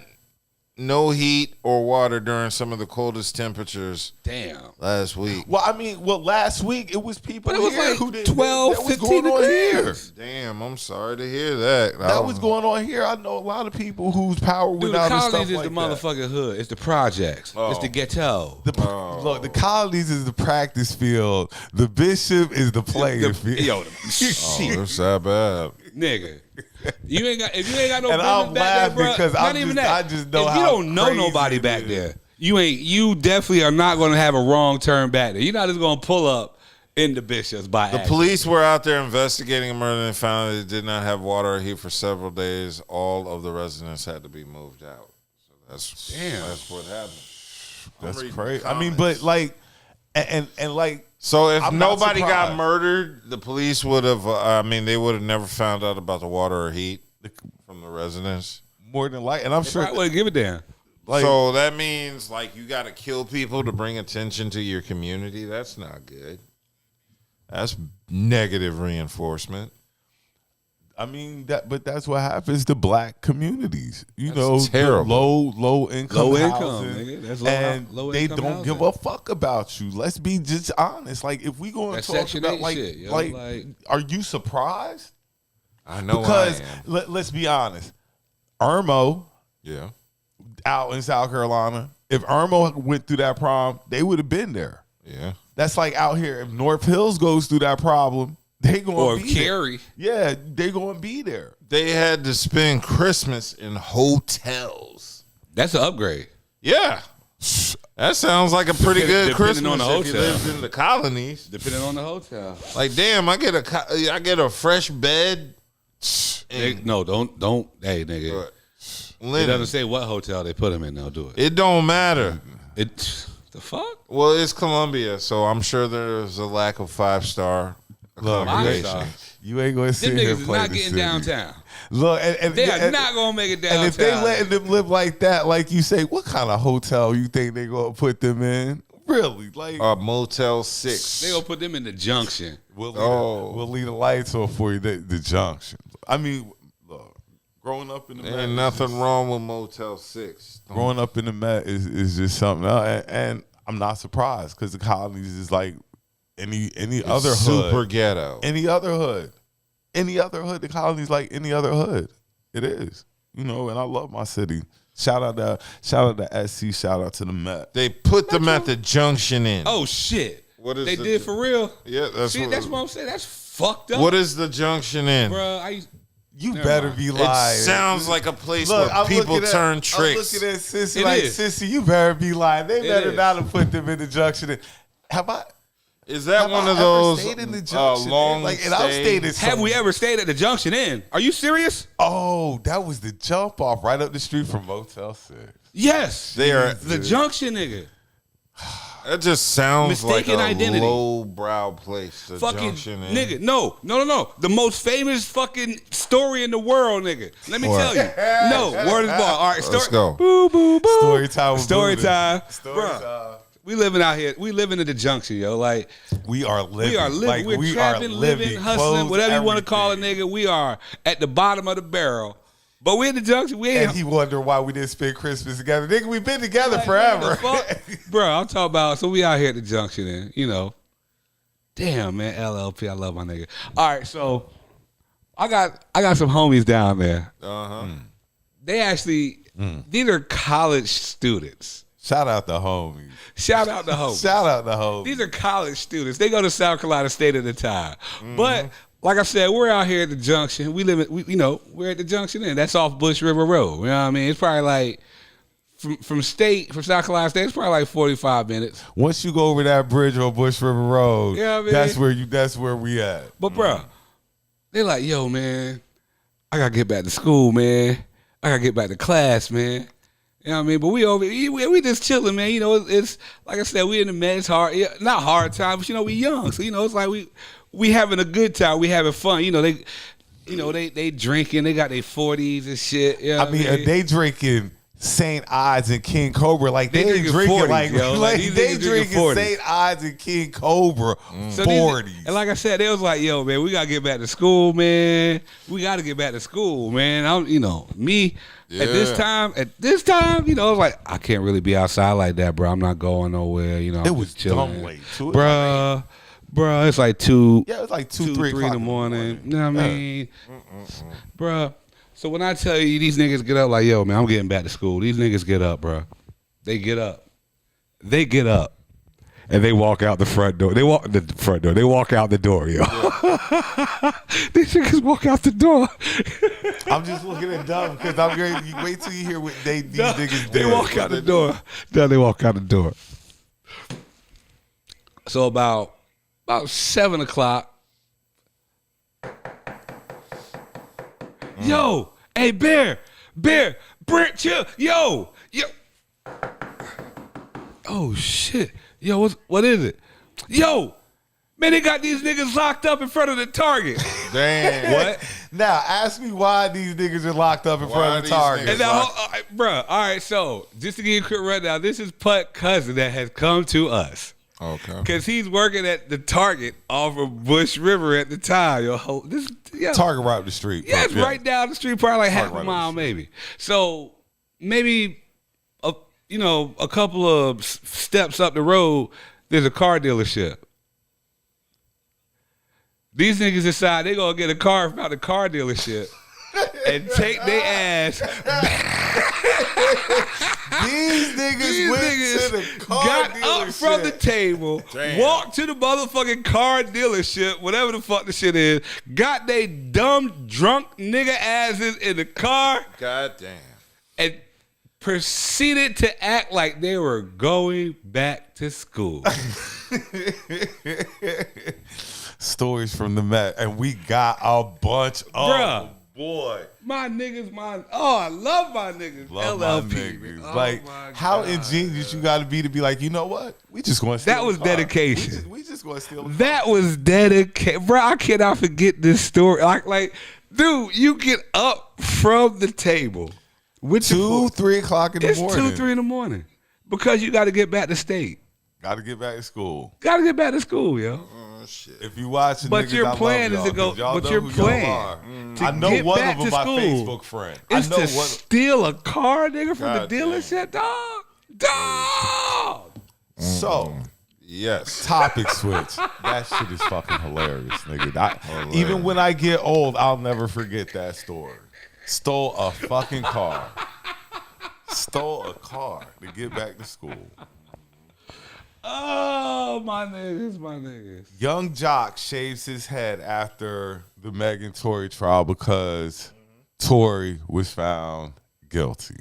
no heat or water during some of the coldest temperatures. Damn. Last week. Well, I mean, last week it was people but it was here like who did 12, 15 degrees. Damn, I'm sorry to hear that. That was going on here. I know a lot of people whose power went out and stuff like that. The colonies is the motherfucking hood. It's the projects. It's the ghetto. Look, the colonies is the practice field. The bishop is the playing field. Yo, that's that bad. Nigga. If you ain't got no and I'm business back there, bro, because not even that. I just know if how you don't know crazy nobody back there, you definitely are not going to have a wrong turn back there. You're not just going to pull up in the bishops by The accident. police were out there investigating a murder and found that they did not have water or heat for several days. All of the residents had to be moved out. So that's what happened. That's crazy. I mean, but like, and like. So if I'm nobody got murdered, the police would have. They would have never found out about the water or heat from the residents. More than likely, and I'm sure I wouldn't give a damn. Like, so that means like you got to kill people to bring attention to your community. That's not good. That's negative reinforcement. I mean but that's what happens to black communities. That's terrible. Low income housing, nigga. That's low they income don't housing. give a fuck about you. Let's be just honest. Like if we going to talk Section about 8 like, shit, yo, like, are you surprised? I know because I am. let's be honest. Irmo, Yeah. out in South Carolina. If Irmo went through that problem, they would have been there. Yeah. That's like out here. If North Hills goes through that problem, they going to be Cary. there. Yeah, they going to be there. They had to spend Christmas in hotels. That's an upgrade. Yeah. That sounds like a pretty good Depending Christmas on the if you hotel. lived in the colonies. Depending on the hotel. Like, damn, I get a fresh bed. Don't. Hey, nigga. It Linen. doesn't say what hotel they put them in. They'll do it. It don't matter. The fuck? Well, it's Columbia, so I'm sure there's a lack of 5-star Look, accommodation. you ain't going to sit Them here niggas and is play not the getting city. downtown. Look, and They are not gonna make it downtown. And if they letting them live like that, like you say, what kind of hotel you think they gonna put them in? Really? Like Motel 6. They gonna put them in the Junction. we'll leave the lights on for you. The Junction. I mean, look, growing up in the Ain't Met, nothing wrong with Motel 6. growing up in the Met is just something else. And I'm not surprised because the colonies is like any other hood. Super ghetto. Any other hood. Any other hood. The colony's like any other hood. It is. You know, and I love my city. Shout out to SC, shout out to the Met. They put them at the Junction in. Oh shit! What is they did for real? Yeah, that's that's what I'm saying. That's fucked up. What is the Junction in? Bro, You better be It lying. sounds like a place Look, where I'm people looking at- turn tricks. I'm looking at Sissy It like, is. Sissy, you better be lying. They better is. not have put them in the Junction. Have I? Is that Have one I of ever those stayed in the Junction? long Like, and I've stayed in have we ever stayed at the Junction Inn? Are you serious? Oh, that was the jump off right up the street from Motel 6. Yes. They are The Junction, nigga. That just sounds Mistaken like a identity. low-brow place. The Fucking Junction Inn. nigga. No. The most famous fucking story in the world, nigga. Let me tell you. No, word is ball. All right, Let's go. Boo, boo, boo. Story time. with Story Buddha. time. Story Bruh. time. We living out here. We living in the Junction, yo. Like We are living. we are living. Like, We're we trapping, are living, hustling, Clothes, whatever you want to call it, everything. nigga. We are at the bottom of the barrel. But we in the Junction. We ain't. And he wonder why we didn't spend Christmas together. Nigga, we've been together forever. Bro, I'm talking about, so we out here at the Junction, and you know, damn man, LLP, I love my nigga. All right, so I got some homies down there. They actually, these are college students. Shout out the homies. Shout out the homies. Shout out the homies. These are college students. They go to South Carolina State at the time. But like I said, we're out here at the Junction. We're at the Junction Inn. That's off Bush River Road. You know what I mean? It's probably like from South Carolina State. It's probably like 45 minutes. Once you go over that bridge on Bush River Road, Yeah, man. that's where we at. But bro, they're like, yo, man, I gotta get back to school, man. I gotta get back to class, man. You know what I mean? But we just chilling, man. You know, it's like I said, we in the Met. It's hard, not hard time, but you know, we young, so you know, it's like we having a good time. We having fun. You know, they drinking. They got their 40s and shit. You know I mean, are they drinking St. Ides and King Cobra. Like they drinking drinking 40s, like, yo. like These they niggas drinking 40s. St. Ides and King Cobra So 40s. and like I said, they was like, yo, man, we gotta get back to school, man. We gotta get back to school, man. I'm, me at this time, you know, I was like, I can't really be outside like that, bro. I'm not going nowhere, you know. It I'm was just chilling. dumb late too. Bruh, it's like 2. Yeah, it was like 2, 3 in the morning. You know what I mean? Bruh. So when I tell you these niggas get up like, yo, man, I'm getting back to school. These niggas get up, bruh. They get up. And they walk out the front door. They walk the front door. They walk out the door, yo. These niggas walk out the door. I'm just looking at dumb because I'm going to wait till you hear what these niggas do. They walk out the door. No, they walk out the door. So about 7 o'clock. Yo, hey, Bear, Brent, chill, yo. Oh shit, yo, what is it? Yo, man, they got these niggas locked up in front of the Target. Damn. What? Now, ask me why these niggas are locked up in front of the Target. And now, bruh, all right, so just to give you a quick rundown, this is Putt cousin that has come to us. Okay. Because he's working at the Target off of Bush River at the time. Target right up the street. Yeah, it's right down the street, probably like half a mile maybe. So maybe, a couple of steps up the road, there's a car dealership. These niggas decide they gonna get a car from the car dealership and take their ass back. These niggas went to the car got dealership. up from the table, walked to the motherfucking car dealership, whatever the fuck the shit is, got they dumb, drunk nigga asses in the car. God damn. And proceeded to act like they were going back to school. Stories from the Met, and we got a bunch of Bruh. Boy. My niggas, I love my niggas. Love LLP. my niggas. Oh like, my how God. ingenious you got to be like, you know what? We just going to steal That was the car. dedication. We just going to steal the car. That was dedication. Bro, I cannot forget this story. Like, dude, you get up from the table. With 2, 3 o'clock in the morning. It's 2, 3 in the morning. Because you got to get back to state. Got to get back to school. Got to get back to school, yo. Shit. If you watch, But your plan is to go. But your plan. I know one of them my Facebook friend. Is I know to steal a car, nigga, from God the dealership, dog. So, yes. topic switch. That shit is fucking hilarious, nigga. Even when I get old, I'll never forget that story. Stole a fucking car. Stole a car to get back to school. Oh, my niggas. Young jock shaves his head after the Megan Tory trial because Tory was found guilty.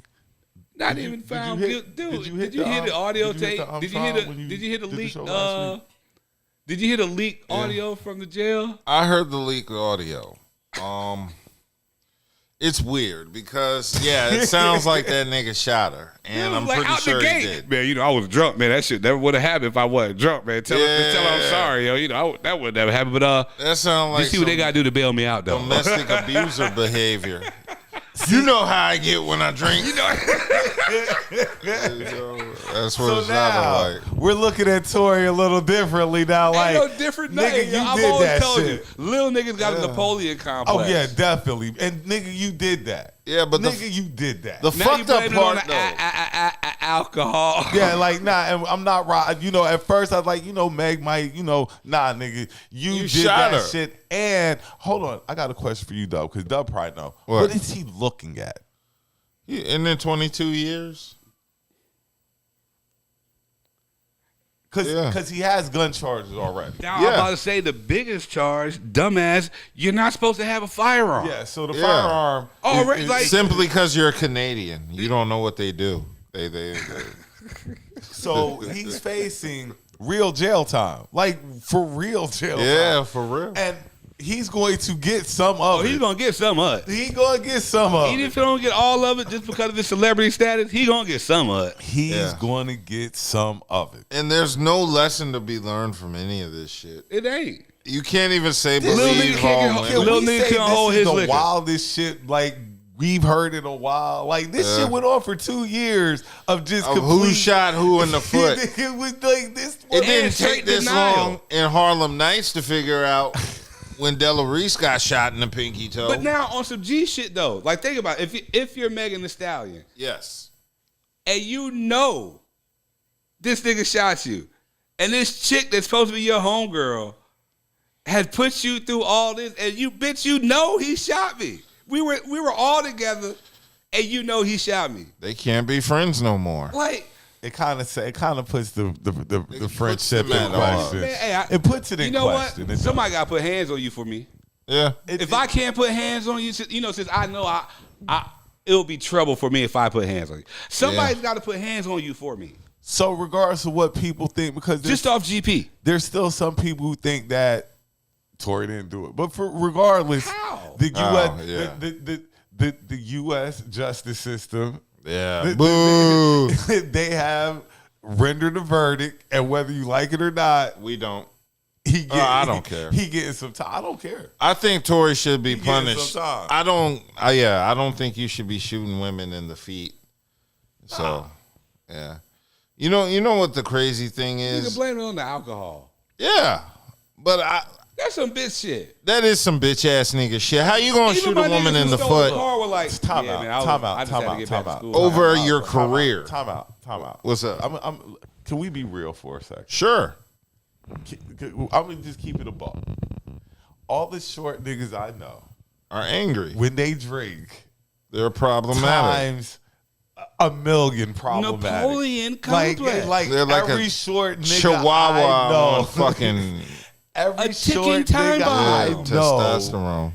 Not even found guilty. Dude, did you hear the audio tape? Did you hear the leak? Did you hear the leak audio from the jail? I heard the leak audio. It's weird because, it sounds like that nigga shot her. And I'm pretty sure he did. Man, I was drunk, man. That shit never would have happened if I wasn't drunk, man. Tell her I'm sorry, yo. That would never happen. But that sounds like you see what they got to do to bail me out, though. Domestic abuser behavior. You know how I get when I drink. That's what it's sounding like. We're looking at Tory a little differently now. Like, ain't no different nigga, you I've did always that told shit. you, little niggas got a Napoleon complex. Oh yeah, definitely. And nigga, you did that. Yeah, but nigga, you did that. The now fucked up part though. Alcohol. Yeah, like and I'm not right. At first I was like, Meg might, nah, nigga, you did shot that her. shit. And hold on, I got a question for you, Dub, because Dub probably know. What is he looking at? In the 22 years. Because he has gun charges already. Now, I'm about to say the biggest charge, dumbass, you're not supposed to have a firearm. Yeah, so the firearm. Already, like, simply because you're a Canadian. You don't know what they do. They So he's facing real jail time. Like, for real jail time. Yeah, for real. And he's going to get some of it. He's going to get some of it. He's going to get some of it. Even if he don't get all of it just because of his celebrity status, he going to get some of it. He's going to get some of it. And there's no lesson to be learned from any of this shit. It ain't. You can't even say Little believe nigga can't all get- women. little nigga can't hold his the liquor. wildest shit, like, we've heard in a while. Like this shit went on for 2 years of just who shot who in the foot. It was like this. It didn't take this long in Harlem Nights to figure out when Della Reese got shot in the pinky toe. But now on some G shit though, like think about it. If you're Megan Thee Stallion, yes, and you know this nigga shot you, and this chick that's supposed to be your homegirl has put you through all this, and you know he shot me. We were all together, and you know he shot me. They can't be friends no more. Like it kind of puts the friendship in question. Man, it puts it in question. You know what? Somebody got to put hands on you for me. Yeah. If I can't put hands on you, you know, since I know it'll be trouble for me if I put hands on you. Somebody's got to put hands on you for me. So regardless of what people think, because just off GP, there's still some people who think that Tory didn't do it. But regardless, how? The U.S. The U.S. justice system, boo. They have rendered a verdict, and whether you like it or not, we don't. I don't care. He getting some time. I don't care. I think Tory should be punished. I don't think you should be shooting women in the feet. So, yeah. You know what the crazy thing is? You can blame it on the alcohol. Yeah, but that's some bitch shit. That is some bitch ass nigga shit. How you gonna shoot a woman in the foot? Time out. Over your career. Time out. What's up? Can we be real for a second? Sure. I'm gonna just keep it a buck. All the short niggas I know are angry when they drink. They're problematic. Times a million problematic. Napoleon complex. Like they're like every a short nigga chihuahua I know. on fucking every a short ticking time nigga bomb. I know testosterone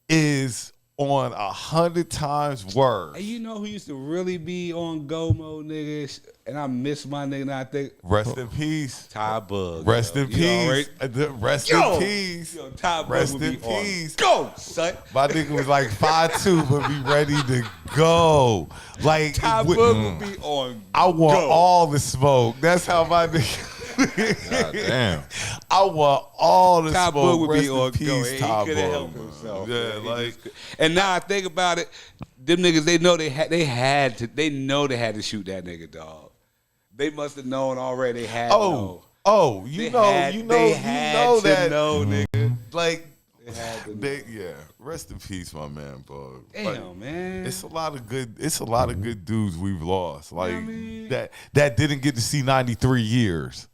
is on 100 times worse. And you know who used to really be on go mode, niggas? And I miss my nigga. And I think rest in peace, Ty Bug. Rest in peace. Rest in peace. Yo, Ty Bug Rest would in be peace. Go, son. My nigga was like 5'2", but be ready to go. Like Ty Bug would be on. I want go. all the smoke. That's how my nigga. God damn. I want all the Ty smoke. Bug would Rest be in on peace, go. He Ty couldn't Bug. help himself. Yeah, man. And now I think about it, them niggas, they know they had to shoot that nigga, dog. They must have known already. They had to know. You know that. Nigga. Like, rest in peace, my man, Bug. Damn, man. It's a lot of good dudes we've lost. Like that didn't get to see 93 years.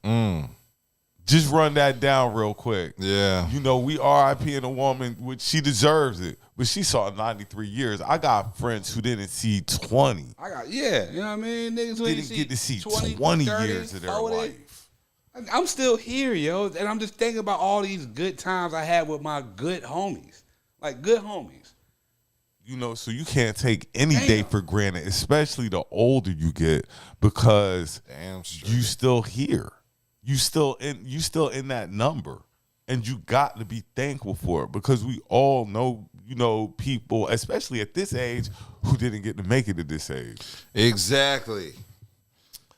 Just run that down real quick. Yeah. You know, we RIP-ing a woman, which she deserves it, but she saw 93 years. I got friends who didn't see 20. You know what I mean? Niggas who Didn't get to see 20 years of their life. I'm still here, yo, and I'm just thinking about all these good times I had with my good homies. Like, good homies. You know, so you can't take any day for granted, especially the older you get, because you still here. You still in that number, and you got to be thankful for it, because we all know, you know, people, especially at this age, who didn't get to make it at this age. Exactly.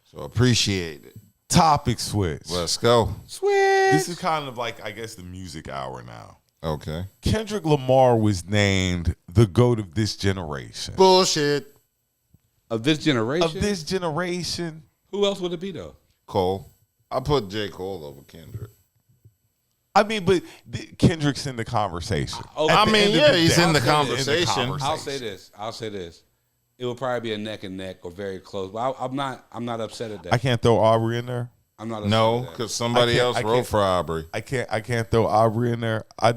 So appreciate it. Topic switch. Let's go. Switch. This is kind of like, I guess, the music hour now. Okay. Kendrick Lamar was named the GOAT of this generation. Bullshit. Of this generation. Who else would it be, though? Cole. I put J. Cole over Kendrick. I mean, but Kendrick's in the conversation. He's in the conversation. I'll say this. It would probably be a neck and neck or very close. But I'm not upset at that. I can't throw Aubrey in there. I'm not. No, because somebody else wrote for Aubrey. I can't throw Aubrey in there. I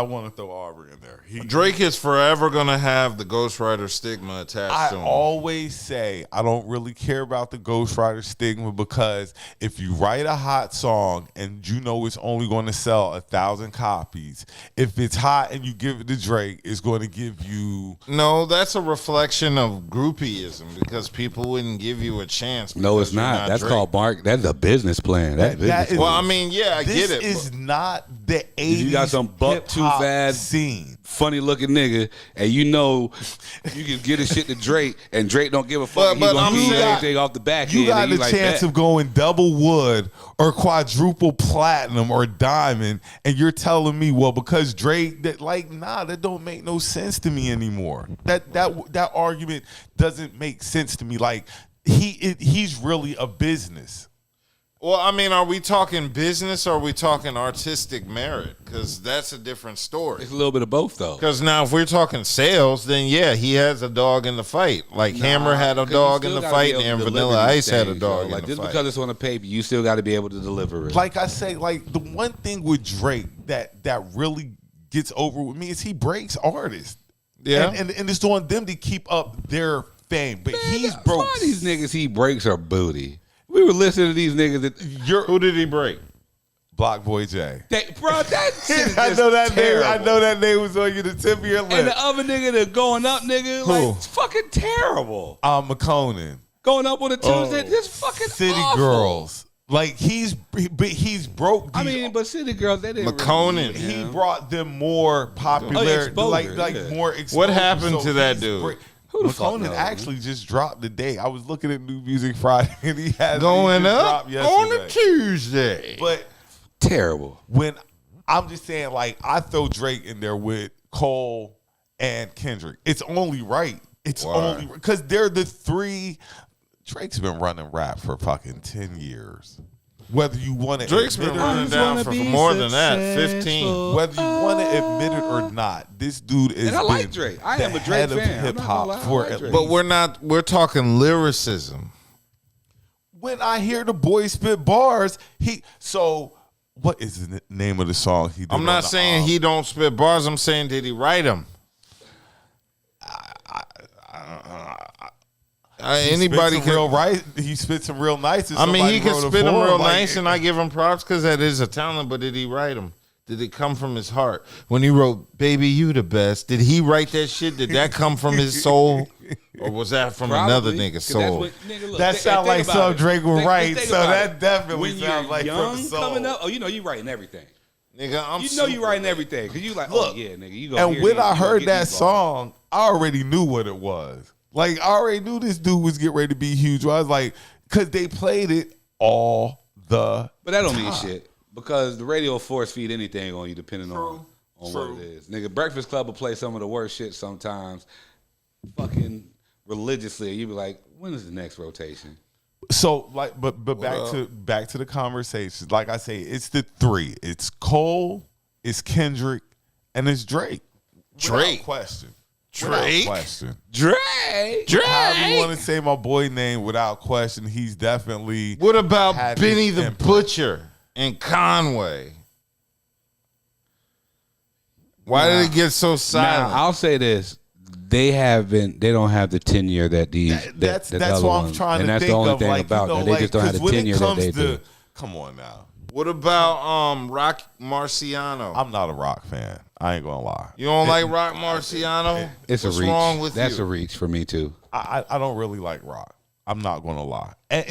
want to throw Aubrey in there. Drake is forever gonna have the ghostwriter stigma attached to him. I always say I don't really care about the ghostwriter stigma, because if you write a hot song and you know it's only going to sell 1,000 copies, if it's hot and you give it to Drake, it's going to give you. No, that's a reflection of groupieism, because people wouldn't give you a chance. No, it's not. That's Drake. called Mark. That's a business plan. I get it. This is not the Asian you got some buck too fast scene. funny looking nigga, and you know you can get his shit to Drake, and Drake don't give a fuck. He's gonna give you everything off the back end. You got a like, chance of going double wood or quadruple platinum or diamond, and you're telling me, well, because Drake, that don't make no sense to me anymore. That argument doesn't make sense to me. Like he's really a business. Well, I mean, are we talking business or are we talking artistic merit? Because that's a different story. It's a little bit of both, though. Because now if we're talking sales, then yeah, he has a dog in the fight. Like Hammer had a dog in the fight and Vanilla Ice had a dog in the fight. Just because it's on the paper, you still got to be able to deliver it. Like I say, like the one thing with Drake that really gets over with me is he breaks artists. Yeah. And it's on them to keep up their fame. But he's broke. Some of these niggas he breaks are booty. We were listening to these niggas. Who did he break? Block Boy J. That shit is I know that terrible. name. I know that name was on the tip of your lip. And the other nigga that going up, nigga, like it's fucking terrible. McConan. Going up on a Tuesday, just fucking City awful. Girls. Like he's broke. I mean, but City Girls, they didn't. McConan. Really, he brought them more popularity, more exposure. What happened to that dude? McConan actually just dropped today. I was looking at New Music Friday, and he has going up on yesterday. a Tuesday. But terrible. When I'm just saying, like, I throw Drake in there with Cole and Kendrick. It's only right. It's only because they're the three. Drake's been running rap for fucking 10 years. Whether you want to Drake's been running down for more than that, 15. Whether you want to admit it or not, this dude is. And I like Drake. I am a Drake fan. Hip hop for at least. But we're talking lyricism. When I hear the boy spit bars, what is the name of the song he did? I'm not saying he don't spit bars. I'm saying did he write them? Anybody can he spit some real nice. I mean, he can spit them real nice, and I give him props because that is a talent. But did he write them? Did it come from his heart? When he wrote "Baby, You the Best," did he write that shit? Did that come from his soul, or was that from another nigga's soul? That sounds like some Drake would write. So that definitely sounds like young from the soul. coming up. Oh, you know you writing everything. Nigga, you writing everything because you like, look, oh yeah, nigga. You go. And when I heard that song, I already knew what it was. Like, I already knew this dude was getting ready to be huge. I was like, because they played it all the But that don't mean shit. Because the radio will force feed anything on you depending on what it is. Nigga, Breakfast Club will play some of the worst shit sometimes. Fucking religiously. You be like, when is the next rotation? So, like, but back to the conversation. Like I say, it's the three. It's Cole, it's Kendrick, and it's Drake. Without question. Drake. However you want to say my boy name, without question, he's definitely. What about Benny the Butcher and Conway? Why did it get so silent? Now, I'll say this. They don't have the tenure that these. That's what I'm trying to think of. And that's the only thing about that. They just don't have the tenure that they do. Come on now. What about Rock Marciano? I'm not a Rock fan. I ain't gonna lie. You don't like Rock Marciano? It's a reach. What's wrong with you? That's a reach for me too. I don't really like Rock. I'm not gonna lie. And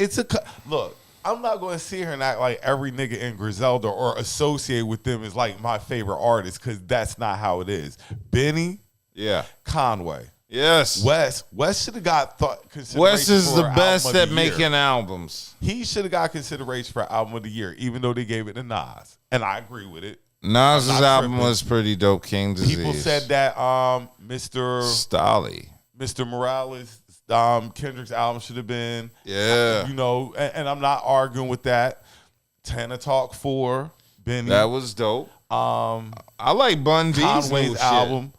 look. I'm not gonna sit here and act like every nigga in Griselda or associate with them is like my favorite artist because that's not how it is. Benny, Conway. Yes. Wes should have got consideration. Wes is for the best at year. making albums. He should have got consideration for album of the year, even though they gave it to Nas. And I agree with it. Nas's album was pretty dope. King Disease. People said that Mr. Stolly, Mr. Morales, Kendrick's album should have been. Yeah. You know, and I'm not arguing with that. Tana Talk 4, Benny. That was dope. I like Bun B's Conway's new album.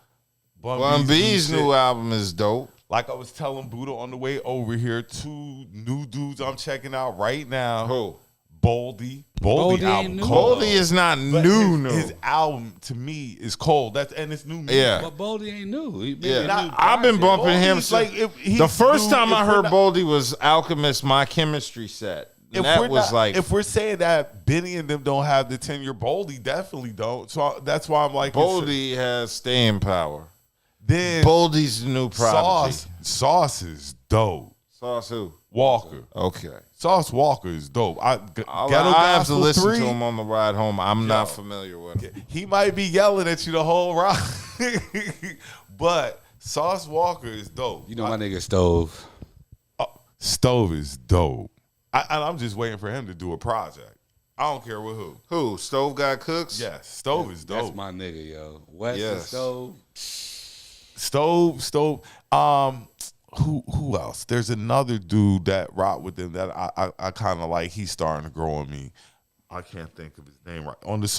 Bun B's new album is dope. Like I was telling Budha on the way over here, two new dudes I'm checking out right now. Who? B.D.U.B. album. B.D.U.B is not new. His album to me is cold. And it's new music. Yeah. But B.D.U.B ain't new. I've been bumping him. The first time I heard B.D.U.B was Alchemist, My Chemistry Set. If we're saying that Benny and them don't have the tenure, B.D.U.B definitely don't. So that's why I'm like, B.D.U.B has staying power. Then B.D.U.B's the new prodigy. Sauce is dope. Sauce who? Walker. Okay. Sauce Walker is dope. I have to listen to him on the ride home. I'm not familiar with him. He might be yelling at you the whole ride, but Sauce Walker is dope. You know my nigga Stove. Stove is dope. I'm just waiting for him to do a project. I don't care with who. Who? Stove Got Cooks? Yes, Stove is dope. That's my nigga, yo. West and Stove. Stove. Who else? There's another dude that rock with him that I kind of like. He's starting to grow on me. I can't think of his name right.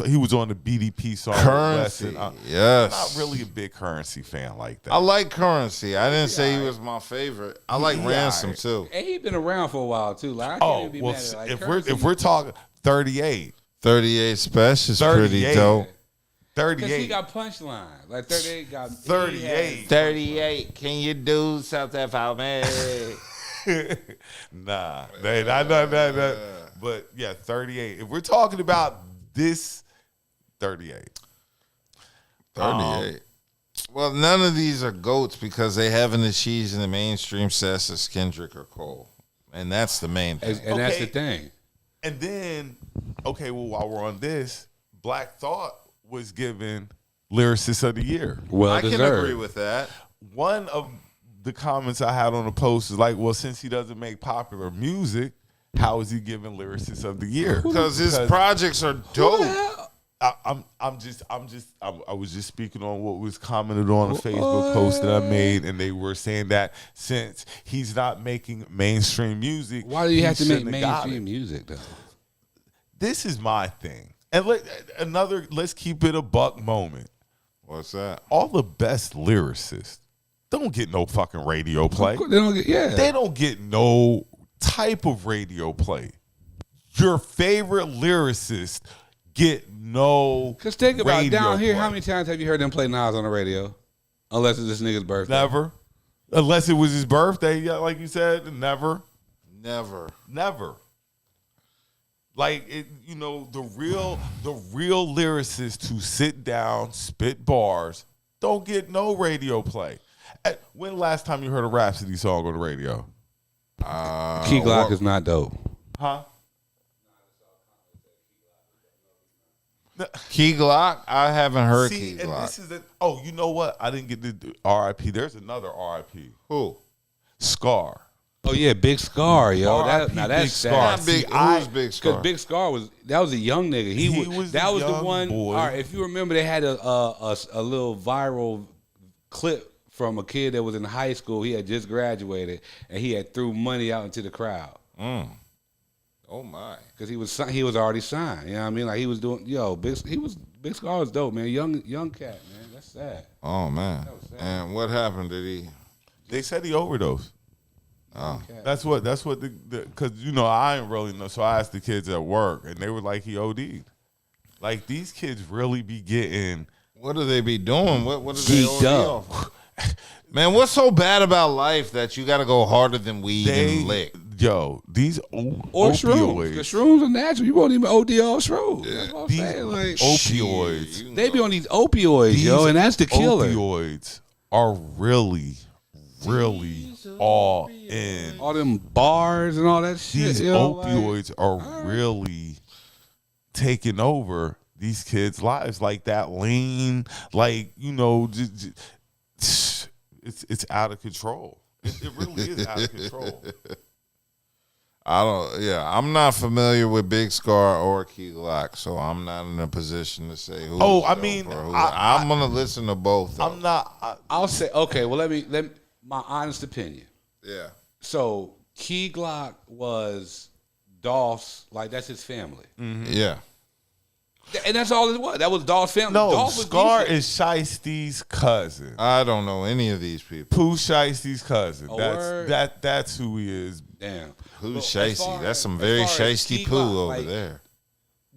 He was on the BDP song. Currency. Yes. I'm not really a big Currency fan like that. I like Currency. I didn't say he was my favorite. I like Ransom too. And he been around for a while too. Like I can't even be mad at it. Like, if we're talking 38. 38 Special is pretty dope. 38. Because he got punchline. Like 38 got 38. 38. Can you do something for me? Nah. But yeah, 38. If we're talking about this, 38. 38. Well, none of these are GOATs because they haven't achieved in the mainstream success as Kendrick or Cole. And that's the main thing. And that's the thing. And then, while we're on this, Black Thought was given Lyricist of the Year. Well I deserved. can agree with that. One of the comments I had on the post is like, well, since he doesn't make popular music, how is he given Lyricist of the Year? Because his projects are dope. I was just speaking on what was commented on a Facebook post that I made, and they were saying that since he's not making mainstream music, why do you have to make mainstream music though? This is my thing. And let's keep it a buck moment. What's that? All the best lyricists don't get no fucking radio play. They don't get no type of radio play. Your favorite lyricist get no. Because think about it, down here, play. how many times have you heard them play Nas on the radio? Unless it's this nigga's birthday. Never. Unless it was his birthday, like you said. Never. Like the real lyricists who sit down, spit bars, don't get no radio play. When last time you heard a Rhapsody song on the radio? Key Glock is not dope. Huh? Key Glock? I haven't heard Key and Glock. This is you know what? I didn't get the R.I.P. There's another R.I.P. Who? Scar. Oh yeah, Big Scar, yo. R.I.P. Now that's Big Scar. sad. Who's Big Scar? Because Big Scar was a young nigga. That was the one. Boy. All right, if you remember, they had a little viral clip from a kid that was in high school. He had just graduated and he had threw money out into the crowd. Oh my! Because he was already signed. You know what I mean? Like he was doing. Big Scar was dope, man. Young cat, man. That's sad. Oh man! And what happened? They said he overdosed. Oh, that's what because I didn't really know, so I asked the kids at work, and they were like he OD'd. Like these kids really be getting. What do they be doing? What do they OD off? Man, what's so bad about life that you got to go harder than weed and lick? Yo, these or shrooms. The shrooms are natural. You won't even OD off shrooms. Yeah. That's what I'm These saying. Like, opioids. They be on these opioids, and that's the killer. Opioids are really all in. All them bars and all that shit. These opioids are really taking over these kids' lives. Like that lean, it's out of control. It really is out of control. I'm not familiar with Big Scar or Key Glock, so I'm not in a position to say who. I'm gonna listen to both. Though. I'm not. I'll say okay. Well, let me my honest opinion. Yeah. So Key Glock was Dolph's, like that's his family. Mm-hmm. Yeah. And that's all it was. That was Dolph's family. No, Dolph was Scar decent. is Shiesty's cousin. I don't know any of these people. Pooh Shiesty's cousin. Word. That's who he is. Damn. Who's Shiesty? That's some very Shiesty Pooh over there.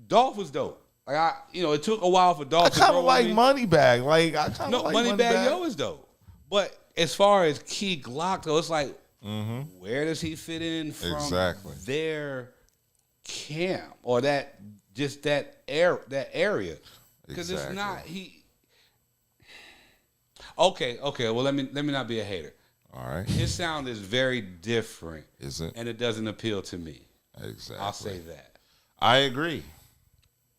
Dolph was dope. Like it took a while for Dolph. I kind of like Moneybag. Like I kind of like Moneybag Yo is dope. But as far as Key Glock though, it's like where does he fit in from their camp or that area? Because it's not he. Okay. Well, let me not be a hater. All right. His sound is very different. Is it? And it doesn't appeal to me. Exactly. I'll say that. I agree.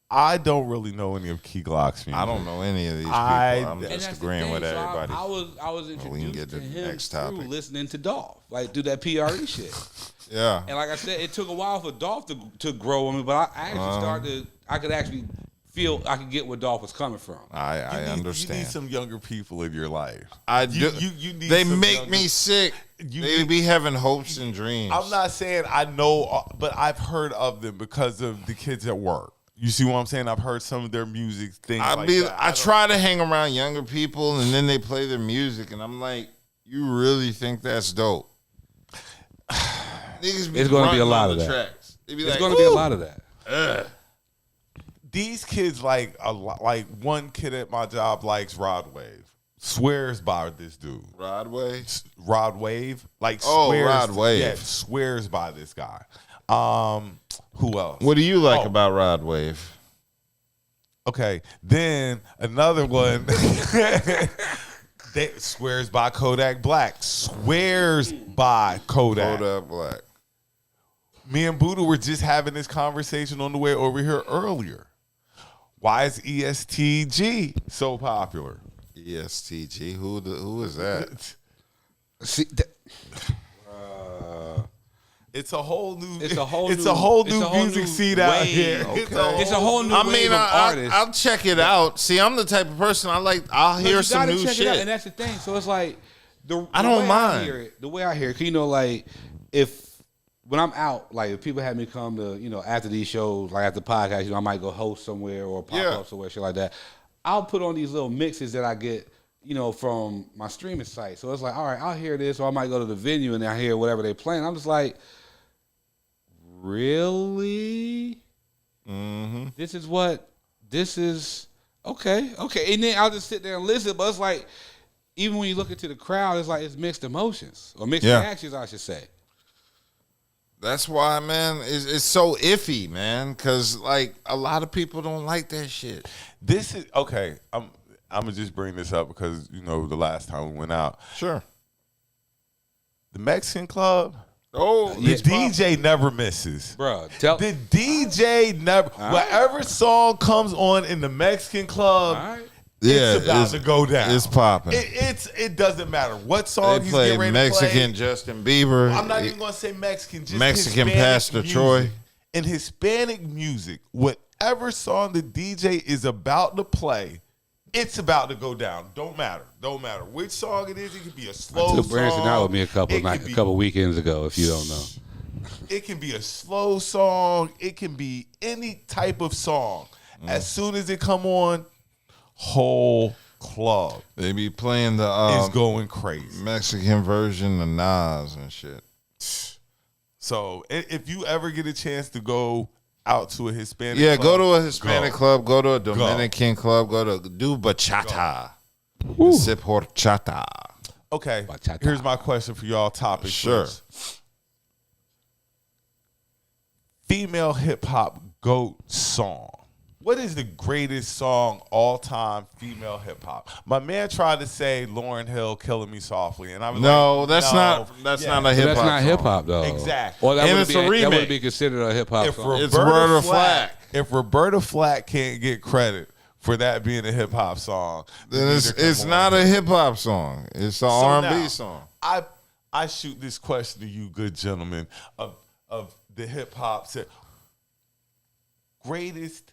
I don't really know any of Key Glock's music. I don't know any of these people. I'm And just that's the agreeing thing. with So everybody. I was we can introduced get to to the him next through topic. listening to Dolph, like do that PRE shit. Yeah. And like I said, it took a while for Dolph to grow on me, but I actually started. I could actually feel I could get where Dolph was coming from. I You understand. need some younger people in your life. I do. You need They some make younger- me sick. You They need- be having hopes and dreams. I'm not saying I know, but I've heard of them because of the kids at work. You see what I'm saying? I've heard some of their music things like that. I try to hang around younger people, and then they play their music, and I'm like, you really think that's dope? Niggas be It's gonna be a grunting lot on of the that. tracks. They be It's like, going to be a "Ooh." lot of that. These kids like like one kid at my job likes Rod Wave. Swears by this dude. Rod Wave? Rod Wave. Like Oh, swears, Rod Wave. Yeah, swears by this guy. Who else? What do you like Oh. about Rod Wave? Okay, then another one that swears by Kodak Black. Swears by Kodak. Kodak Black. Me and Budha were just having this conversation on the way over here earlier. Why is ESTG so popular? ESTG. Who is that? See, It's a whole new. It's a whole It's new- a whole it's new a whole music new scene out wave. here. Okay. it's a whole new I wave mean, of artists. I'll check it out. See, I'm the type of person I'll No, hear you some gotta new check it out, shit. and that's the thing. So it's like I don't way mind. the way I hear it, 'cause, you know, like when I'm out, like if people have me come to, you know, after these shows, like after the podcast, you know, I might go host somewhere or pop up somewhere, shit like that. I'll put on these little mixes that I get, you know, from my streaming site. So it's like, all right, I'll hear this, or I might go to the venue and I hear whatever they playing. I'm just like, really? Mm-hmm. This is okay. And then I'll just sit there and listen. But it's like, even when you look into the crowd, it's like it's mixed emotions or mixed reactions, I should say. That's why, man, it's so iffy, man, because, like, a lot of people don't like that shit. This is okay. I'm gonna just bring this up because you know the last time we went out, Sure. the Mexican club. Oh, The DJ never misses. Bro, The DJ never. Whatever song comes on in the Mexican club, it's about to go down. It's popping. It doesn't matter what song They he's play getting ready Mexican to play. Justin Bieber. I'm not even gonna say Mexican. Just Mexican Hispanic Pastor music. Troy. In Hispanic music, whatever song the DJ is about to play, it's about to go down. Don't matter which song it is. It could be a slow I took song. Branson out with me a It could be- couple weekends ago. If you don't know, It can be a slow song. It can be any type of song. As soon as it come on, whole club They be playing the is going crazy. Mexican version of Nas and shit. So if you ever get a chance to go out to a Hispanic Yeah, club, go to a Hispanic club, go to a Dominican club, go to do bachata. Sip horchata. Okay, Bachata. here's my question for y'all topic. Sure. first. Female hip hop GOAT song. What is the greatest song all time female hip hop? My man tried to say Lauryn Hill, "Killing Me Softly," and I was No, like, that's no. not a but hip hop. that's not hip hop though. Exactly. Or that And would it's a be that remake. would be considered a hip hop If song. It's Roberta Flack. If Roberta Flack can't get credit for that being a hip hop song, Then neither can it's Lauryn not Hill. a hip hop song. It's an So R&B now, song. I shoot this question to you, good gentlemen of the hip hop. Greatest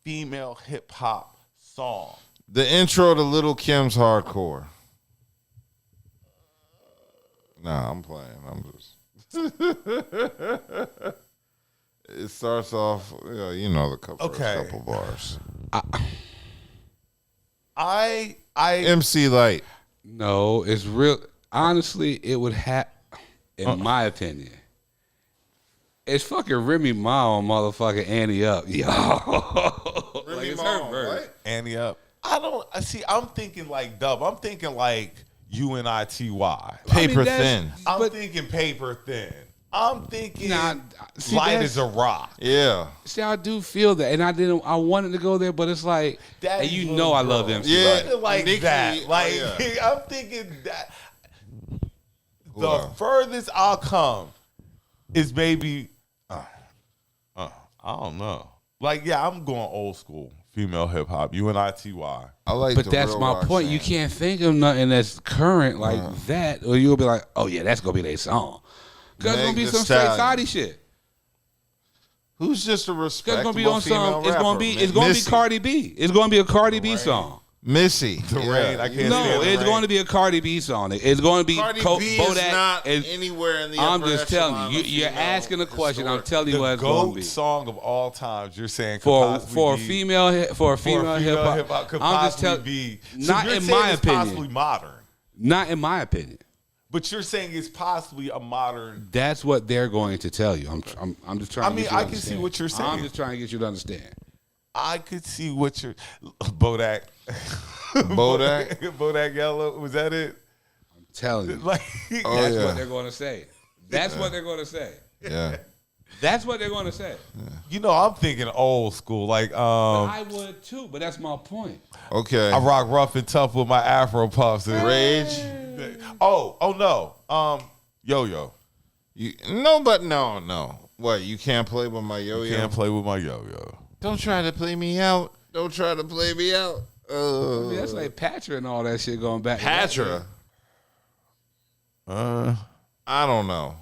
female hip hop song. The intro to Little Kim's Hardcore. Nah, I'm playing. I'm just. It starts off, you know, the couple bars. I MC Light. No, it's real. Honestly, it would have, in my opinion, it's fucking Remy Ma on motherfucking Annie Up, yo. Like, it's her verse. Annie Up. I don't. I see. I'm thinking like Dub. I'm thinking like UNITY. Paper that's- Thin. I'm thinking Paper Thin. I'm thinking see, Light that's- as a Rock. Yeah. See, I do feel that, and I wanted to go there, but it's like, That and you little know I girl. love MC Yeah. Light. Thinking like Nikki, that. Like yeah. I'm thinking that. The furthest I'll come is maybe, I don't know. Like, yeah, I'm going old school female hip hop. UNITY. I like, but that's my point. You can't think of nothing that's current like that, or you'll be like, oh yeah, that's gonna be their song. Cause it's gonna be some straight Saudi shit. Who's just a respectable gonna be on female some. It's rapper, gonna be Cardi B. It's gonna be a Cardi B song. Missy. The rain. I can't No, it's going to be a Cardi B song. It's going to be Cardi B Bodak. is not anywhere in the I'm upper just telling echelon you. of You're female asking a question. I'm historic. telling you what it's The going to GOAT be. song of all times. You're saying For a female female hip hop, could I'm just possibly telling. be. Not you're in saying my it's opinion. possibly modern. Not in my opinion. But you're saying it's possibly a modern. That's what they're going to tell you. I'm just trying. I to mean, get you to I can see understand. what you're saying. I'm just trying to get you to understand. I could see what you're. Bodak. Bodak? Bodak Yellow. Was that it? I'm telling you. Like, That's what they're going to say. That's what they're going to say. Yeah. That's what they're going to say. you know, I'm thinking old school. Like, I would too, but that's my point. Okay. I rock rough and tough with my Afro puffs and Rage. Oh no. Yo-yo. No. What, you can't play with my yo-yo? Can't play with my yo-yo. Don't try to play me out. Don't try to play me out. I mean, that's like Patra and all that shit going back. Patra. I don't know.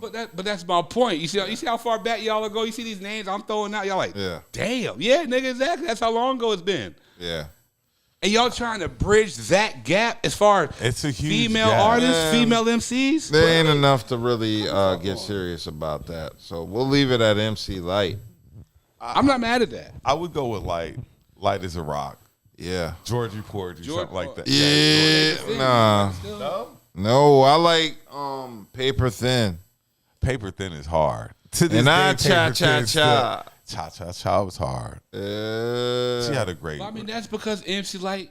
But that's my point. You see how far back y'all go. You see these names I'm throwing out. Y'all like, damn, yeah, nigga, exactly. That's how long ago it's been. Yeah. And y'all trying to bridge that gap as far as It's a huge female gap. artists, female MCs. There ain't enough to really get serious about that. So we'll leave it at MC Light. I'm not mad at that. I would go with light. Light as a rock. Yeah. Georgie Porgy, something like that. Yeah. Nah. No, I like Paper Thin. Paper Thin is hard. To this And I day, Paper Thin cha-cha-cha. Cha-cha-cha was hard. She had a great. Well, I mean, that's because MC Light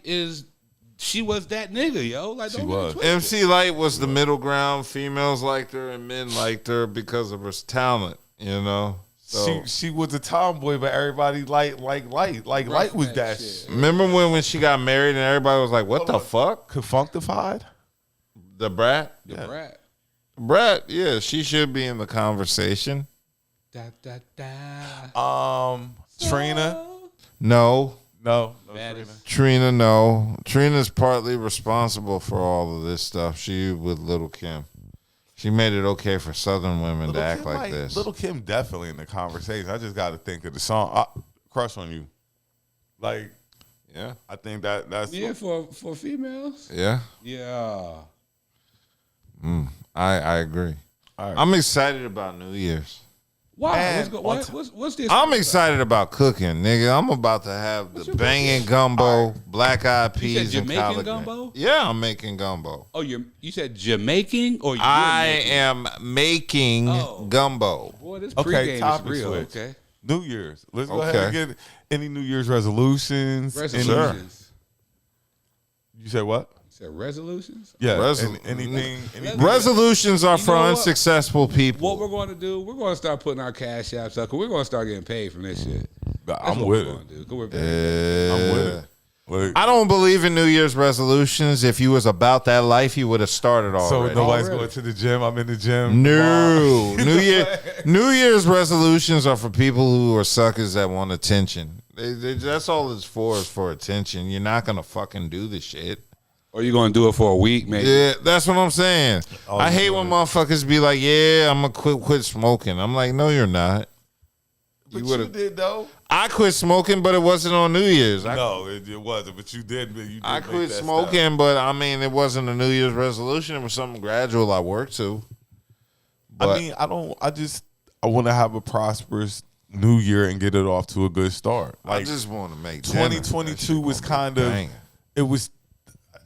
she was that nigga, yo. Like, She was. MC Light was the middle ground. Females liked her and men liked her because of her talent, you know? So, She was a tomboy, but everybody like light was that shit. remember when she got married and everybody was like, what the fuck? Confunctified? The brat? Brat. Brat, yeah, she should be in the conversation. Da, da, da. Trina? No. No. Trina, no. Trina's partly responsible for all of this stuff. She with Little Kim. She made it okay for Southern women to act like this. Little Kim definitely in the conversation. I just got to think of the song. Crush on You. Like, Yeah. I think that's. Yeah, for females. Yeah. Yeah. I agree. All right. I'm excited about New Year's. Why? And What's this? I'm excited about cooking, nigga. I'm about to have the banging gumbo, black eyed peas, You said and Jamaican collard gumbo? greens. Yeah, I'm making gumbo. Oh, you said Jamaican or you're I making? am making gumbo. Boy, this Okay, pregame is topic real. switch. Okay. New Year's. Let's go ahead and Okay. get any New Year's resolutions. Resolutions. You said what? You said resolutions. Yeah. Anything. Resolutions are for know what? unsuccessful people. What we're going to do? We're going to start putting our cash apps up. Cause we're going to start getting paid from this shit. That's I'm what with we're it. going to do. 'Cause we're paid. I'm with it. Like, I don't believe in New Year's resolutions. If you was about that life, you would have started so already. nobody's Already. going to the gym. I'm in the gym. No. New Year's resolutions are for people who are suckers that want attention. That's all it's for, is for attention. You're not going to fucking do the shit. Or you're going to do it for a week, maybe. Yeah, that's what I'm saying. I hate when motherfuckers be like, yeah, I'm going to quit smoking. I'm like, no, you're not. But you did, though. I quit smoking, but it wasn't on New Year's. No, it wasn't. But you did. I make quit that smoking, step. but I mean, it wasn't a New Year's resolution. It was something gradual I worked to. But I mean, I want to have a prosperous New Year and get it off to a good start. I just want to make 2022 was kind of. banging. It was,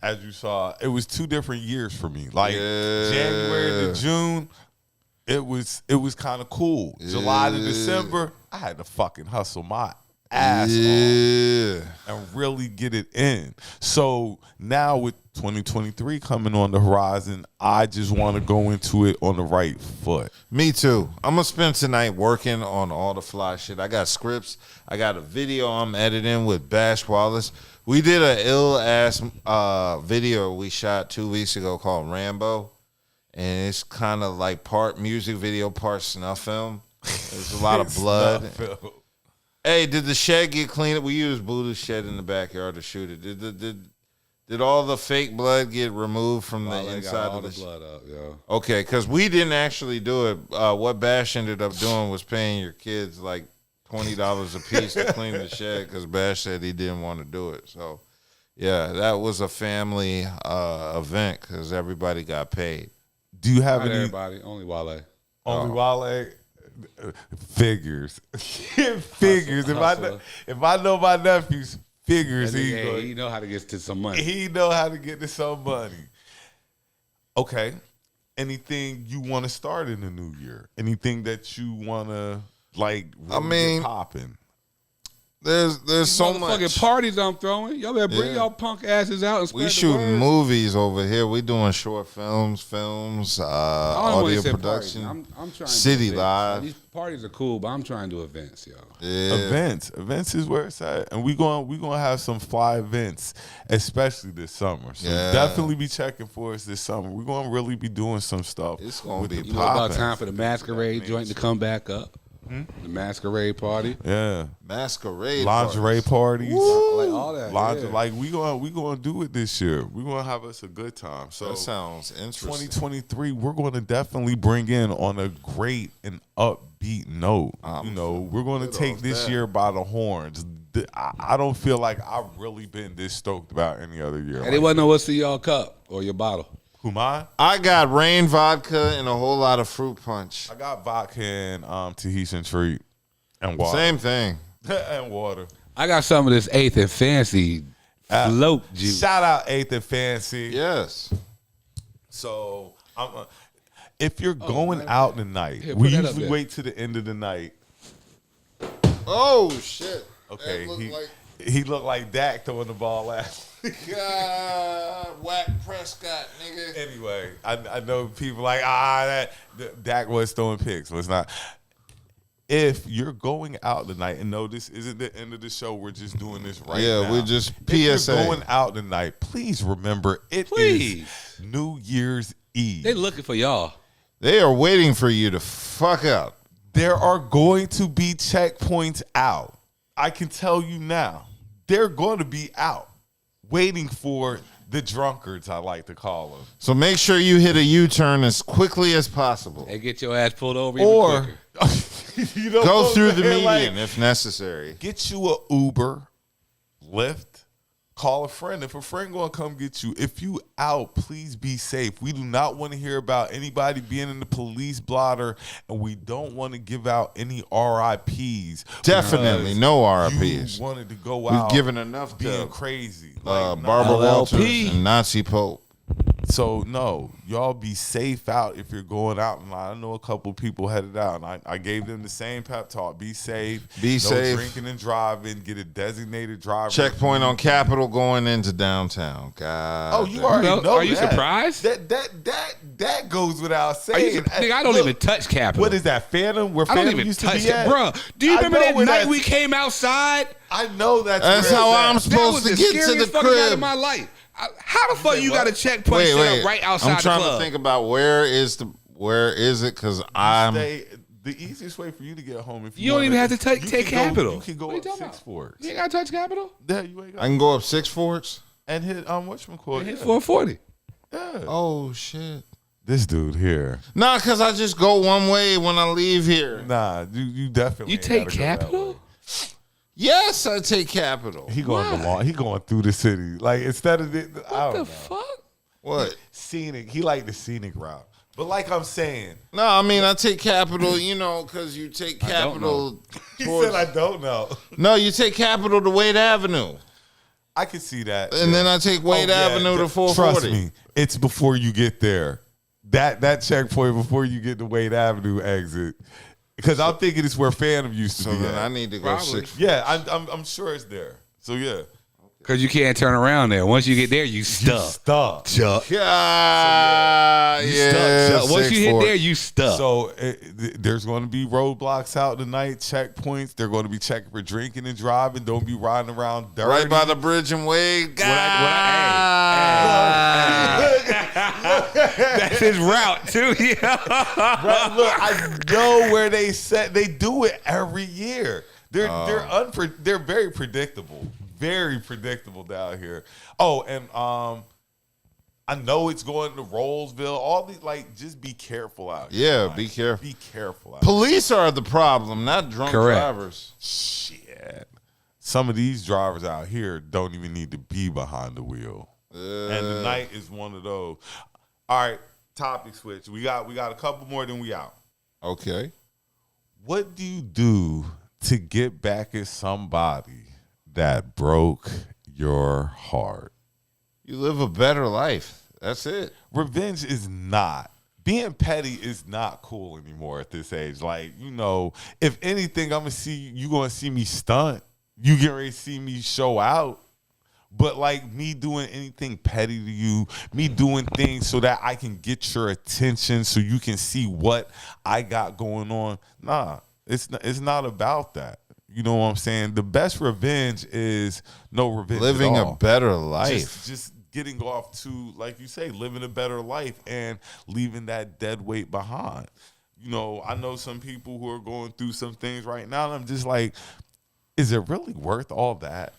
as you saw, it was 2 different years for me. Like Yeah. January to June, it was kind of cool. July to December, I had to fucking hustle my ass off and really get it in. So now with 2023 coming on the horizon, I just want to go into it on the right foot. Me too. I'm going to spend tonight working on all the fly shit. I got scripts. I got a video I'm editing with Bash Wallace. We did an ill-ass video we shot 2 weeks ago called Rambo. and it's kind of like part music video, part snuff film. There's a lot of blood. Hey, did the shed get cleaned? We used Buddha's shed in the backyard to shoot it. Did all the fake blood get removed from the inside of the blood up, yo? Okay, because we didn't actually do it. What Bash ended up doing was paying your kids like $20 a piece to clean the shed because Bash said he didn't want to do it. So, yeah, that was a family event because everybody got paid. Do you have Not any? everybody, only Wale. Only Wale? Figures. Figures. Hustle. If I know my nephews, figures. He know how to get to some money. He know how to get to some money. Okay. Anything you want to start in the new year? Anything that you want to like? Really get popping. There's so much fucking parties I'm throwing. Y'all better bring y'all punk asses out and spread we the shooting word. movies over here. We doing short films, audio production. I'm trying City to do Live. These parties are cool, but I'm trying to do events, yo. Yeah. Events is where it's at, and we gonna have some fly events, especially this summer. So definitely be checking for us this summer. We're gonna really be doing some stuff. It's gonna be You know, about time for the masquerade joint to come back up. The masquerade party. Yeah. Masquerade lingerie parties. Like all that. Like we gonna do it this year. We're gonna have us a good time. So that sounds interesting. 2023, we're gonna definitely bring in on a great and upbeat note. We're gonna take this year by the horns. I don't feel like I've really been this stoked about any other year. And they want to know what's in your cup or your bottle. Who mine? I got rain vodka and a whole lot of fruit punch. I got vodka and Tahitian treat and water. Same thing. And water. I got some of this 8th and Fancy float juice. Shout out 8th and Fancy. Yes. So if you're going out tonight, we usually wait to the end of the night. Oh shit. Okay, he looked like Dak throwing the ball last. God, whack Prescott, nigga. Anyway, I know people like that Dak was throwing picks. So it's not. If you're going out tonight, and no, this isn't the end of the show. We're just doing this right now. Yeah, we're just PSA. If you're going out tonight, please remember it is New Year's Eve. They looking for y'all. They are waiting for you to fuck up. There are going to be checkpoints out. I can tell you now. They're going to be out. Waiting for the drunkards, I like to call them. So make sure you hit a U-turn as quickly as possible. And get your ass pulled over Or go through the median if necessary. Get you a Uber, Lyft, call a friend. If a friend gonna come get you, if you out, please be safe. We do not want to hear about anybody being in the police blotter, and we don't want to give out any RIPs. Definitely no RIPs. You wanted to go out. We've given enough being to crazy. Barbara Walters and Nazi Pope. So no, y'all be safe out if you're going out. And I know a couple people headed out, and I gave them the same pep talk: be safe, be safe, drinking and driving. Get a designated driver. Checkpoint on Capitol going into downtown. God, you already know. Are you surprised? That goes without saying. Nigga, I don't even touch Capitol. What is that, Phantom? Where Phantom used to be at? Bro, do you remember that night we came outside? I know that's how I'm supposed to get to the crib. Night of my life. How the fuck you got a checkpoint set up right outside the club? I'm trying to think about where is it because the easiest way for you to get home if you don't even have to take Capitol. You can go up Six Forks. You ain't gotta touch Capitol? Yeah, you ain't got. I can go up Six Forks and hit whatchamacallit. Hit 440. Yeah. Oh shit. This dude here. Nah, cause I just go one way when I leave here. Nah, you definitely. You take Capitol? Yes, I take Capitol. He going through the city. Like instead of what the fuck? What? Scenic. He like the scenic route. But like I'm saying. No, I mean I take Capitol, because you take Capitol. He said I don't know. No, you take Capitol to Wade Avenue. I can see that. And then I take Wade Avenue to 440. Trust me, it's before you get there. That checkpoint before you get to Wade Avenue exit. Because I'm thinking it's where Phantom used to be. So then at. I need to go 6. Yeah, I'm sure it's there. So yeah. Because you can't turn around there. Once you get there, you stuck. Chuck. Yeah. Once you hit there, you stuck. So there's going to be roadblocks out tonight, checkpoints. They're going to be checking for drinking and driving. Don't be riding around dirty. Right by the bridge and Wade. That's his route too. Yeah. Right, look, I know where they set. They do it every year. They're very predictable. Very predictable down here. Oh, and I know it's going to Rollsville. All these, like, just be careful out here. Yeah, like, be careful. Be careful out Police are the problem, not drunk drivers. Shit. Some of these drivers out here don't even need to be behind the wheel. And tonight is one of those. All right, topic switch. We got a couple more, then we out. Okay. What do you do to get back at somebody that broke your heart? You live a better life. That's it. Revenge is not. Being petty is not cool anymore at this age. Like, you know, if anything, you're gonna see me stunt. You get ready to see me show out. But like me doing anything petty to you, me doing things so that I can get your attention so you can see what I got going on. Nah, it's not about that. You know what I'm saying? The best revenge is no revenge. Living at all. A better life. Just getting off to, like you say, living a better life and leaving that dead weight behind. You know, I know some people who are going through some things right now, and I'm just like, is it really worth all that?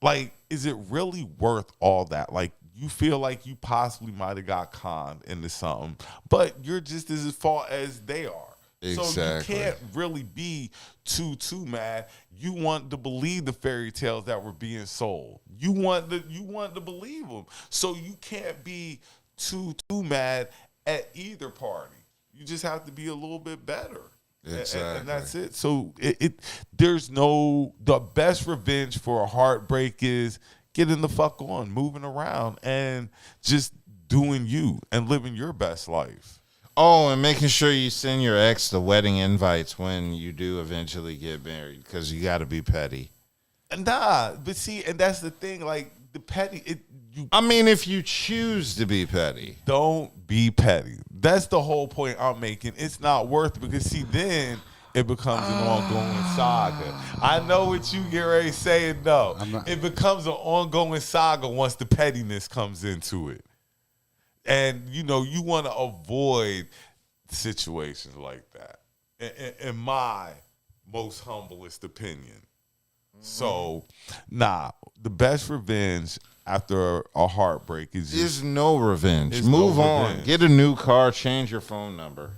Like, is it really worth all that? Like, you feel like you possibly might have got conned into something, but you're just as at fault as they are. Exactly. So you can't really be too mad. You want to believe the fairy tales that were being sold. You want to believe them. So you can't be too mad at either party. You just have to be a little bit better. Exactly. And that's it. So the best revenge for a heartbreak is getting the fuck on, moving around, and just doing you and living your best life. Oh, and making sure you send your ex the wedding invites when you do eventually get married, because you got to be petty. Nah, but see, and that's the thing. Like the petty, if you choose to be petty, don't be petty. That's the whole point I'm making. It's not worth it because see, then it becomes an ongoing saga. I know what you get ready to say, and no, it becomes an ongoing saga once the pettiness comes into it. And, you know, you want to avoid situations like that, in my most humblest opinion. So, the best revenge after a heartbreak is just... There's no revenge. Move on. Revenge. Get a new car. Change your phone number.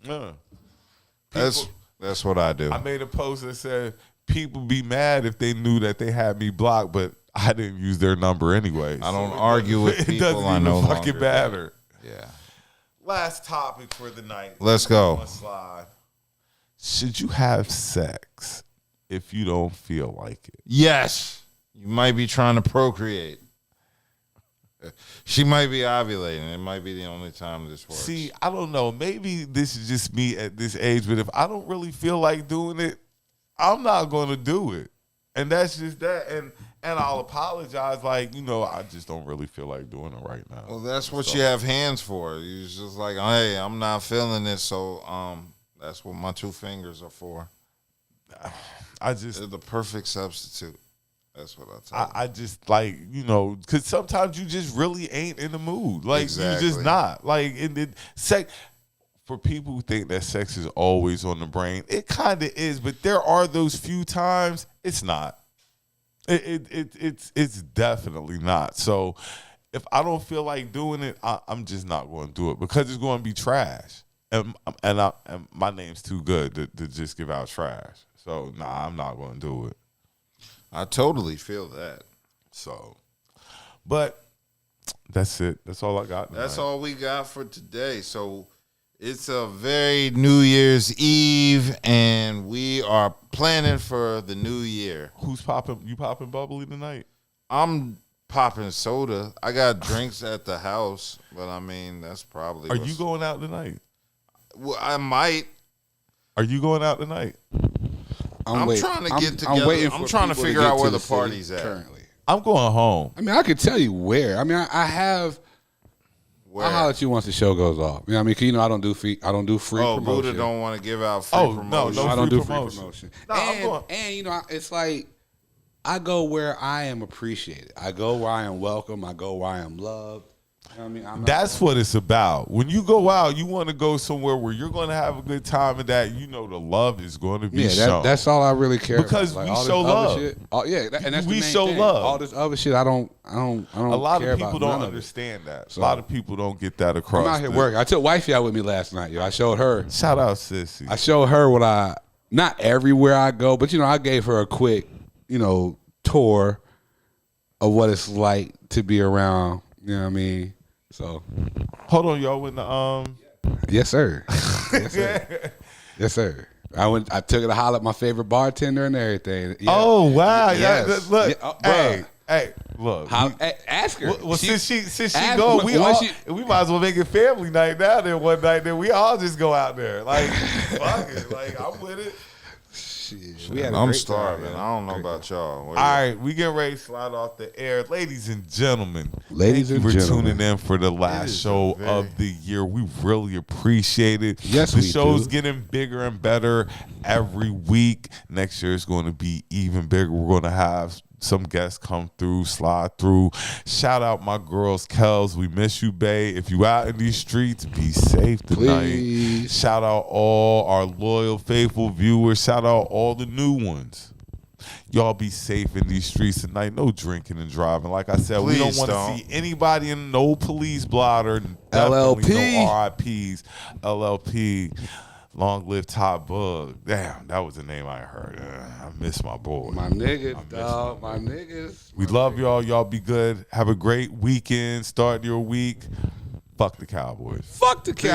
Yeah. That's what I do. I made a post that said, people be mad if they knew that they had me blocked, but I didn't use their number anyway. I don't argue with people. It doesn't I know fucking matter. Yeah. Last topic for the night. Let's go. Should you have sex if you don't feel like it? Yes. You might be trying to procreate. She might be ovulating. It might be the only time this works. See, I don't know. Maybe this is just me at this age, but if I don't really feel like doing it, I'm not going to do it. And that's just that. And I'll apologize, like, you know, I just don't really feel like doing it right now. Well, that's what you have hands for. You're just like, hey, I'm not feeling it, so that's what my two fingers are for. They're the perfect substitute. That's what I tell you. I just, like, you know, because sometimes you just really ain't in the mood. Like, exactly. You just not. Like, sex, for people who think that sex is always on the brain, it kind of is, but there are those few times it's not. It's definitely not. So if I don't feel like doing it, I'm just not going to do it because it's going to be trash. And my name's too good to just give out trash. So I'm not going to do it. I totally feel that. So, but that's it. That's all I got tonight. That's all we got for today. So it's a very New Year's Eve, and we are planning for the new year. Who's popping? You popping bubbly tonight? I'm popping soda. I got drinks at the house, but I mean, that's probably... Are you going out tonight? Well, I might. Are you going out tonight? I'm trying to get together. I'm trying to figure out where the party's at. Currently. I'm going home. I mean, I could tell you where. I mean, I have... I'll holler at you once the show goes off. You know what I mean? 'Cause you know I don't do free promotion. Buddha don't want to give out free promotion. No, I don't free do promotion. free promotion. No, and you know, it's like I go where I am appreciated. I go where I am welcome. I go where I am loved. I mean, That's what it's about. When you go out, you want to go somewhere where you're going to have a good time, and that the love is going to be shown. That's all I really care because about. we show love. Shit, and that's we the main show thing. love. All this other shit, I don't. A lot care of people about don't understand that. So, a lot of people don't get that across. I'm out here working. I took wifey out with me last night. Yo, I showed her. Shout out, sissy. I showed her what not everywhere I go, but I gave her a quick, tour of what it's like to be around. You know what I mean? So, hold on, y'all. When the yes, sir. Yes, sir. Yes, sir. I took her to holler at my favorite bartender and everything. Yeah. Oh wow! Yes. Yeah, look, Yeah, hey, look. Ask her. Well, since she go, we might as well make it family night now. Then one night, then we all just go out there. Like, fuck it. Like, I'm with it. Shit, I'm starving. I don't know about y'all. All right, we get ready to slide off the air. Ladies and gentlemen, thank you for tuning in for the last show of the year. We really appreciate it. Yes, the show's getting bigger and better every week. Next year is going to be even bigger. We're going to have some guests come through, slide through. Shout out my girls, Kels. We miss you, bae. If you out in these streets, be safe tonight. Please. Shout out all our loyal, faithful viewers. Shout out all the new ones. Y'all be safe in these streets tonight. No drinking and driving. Like I said, we don't want to see anybody in no police blotter. LLP. No RIPs. LLP. Long live Top Bug. Damn, that was the name I heard. I miss my boy. My niggas, dog. My niggas. We love y'all. Y'all be good. Have a great weekend. Start your week. Fuck the Cowboys. Fuck the Cowboys.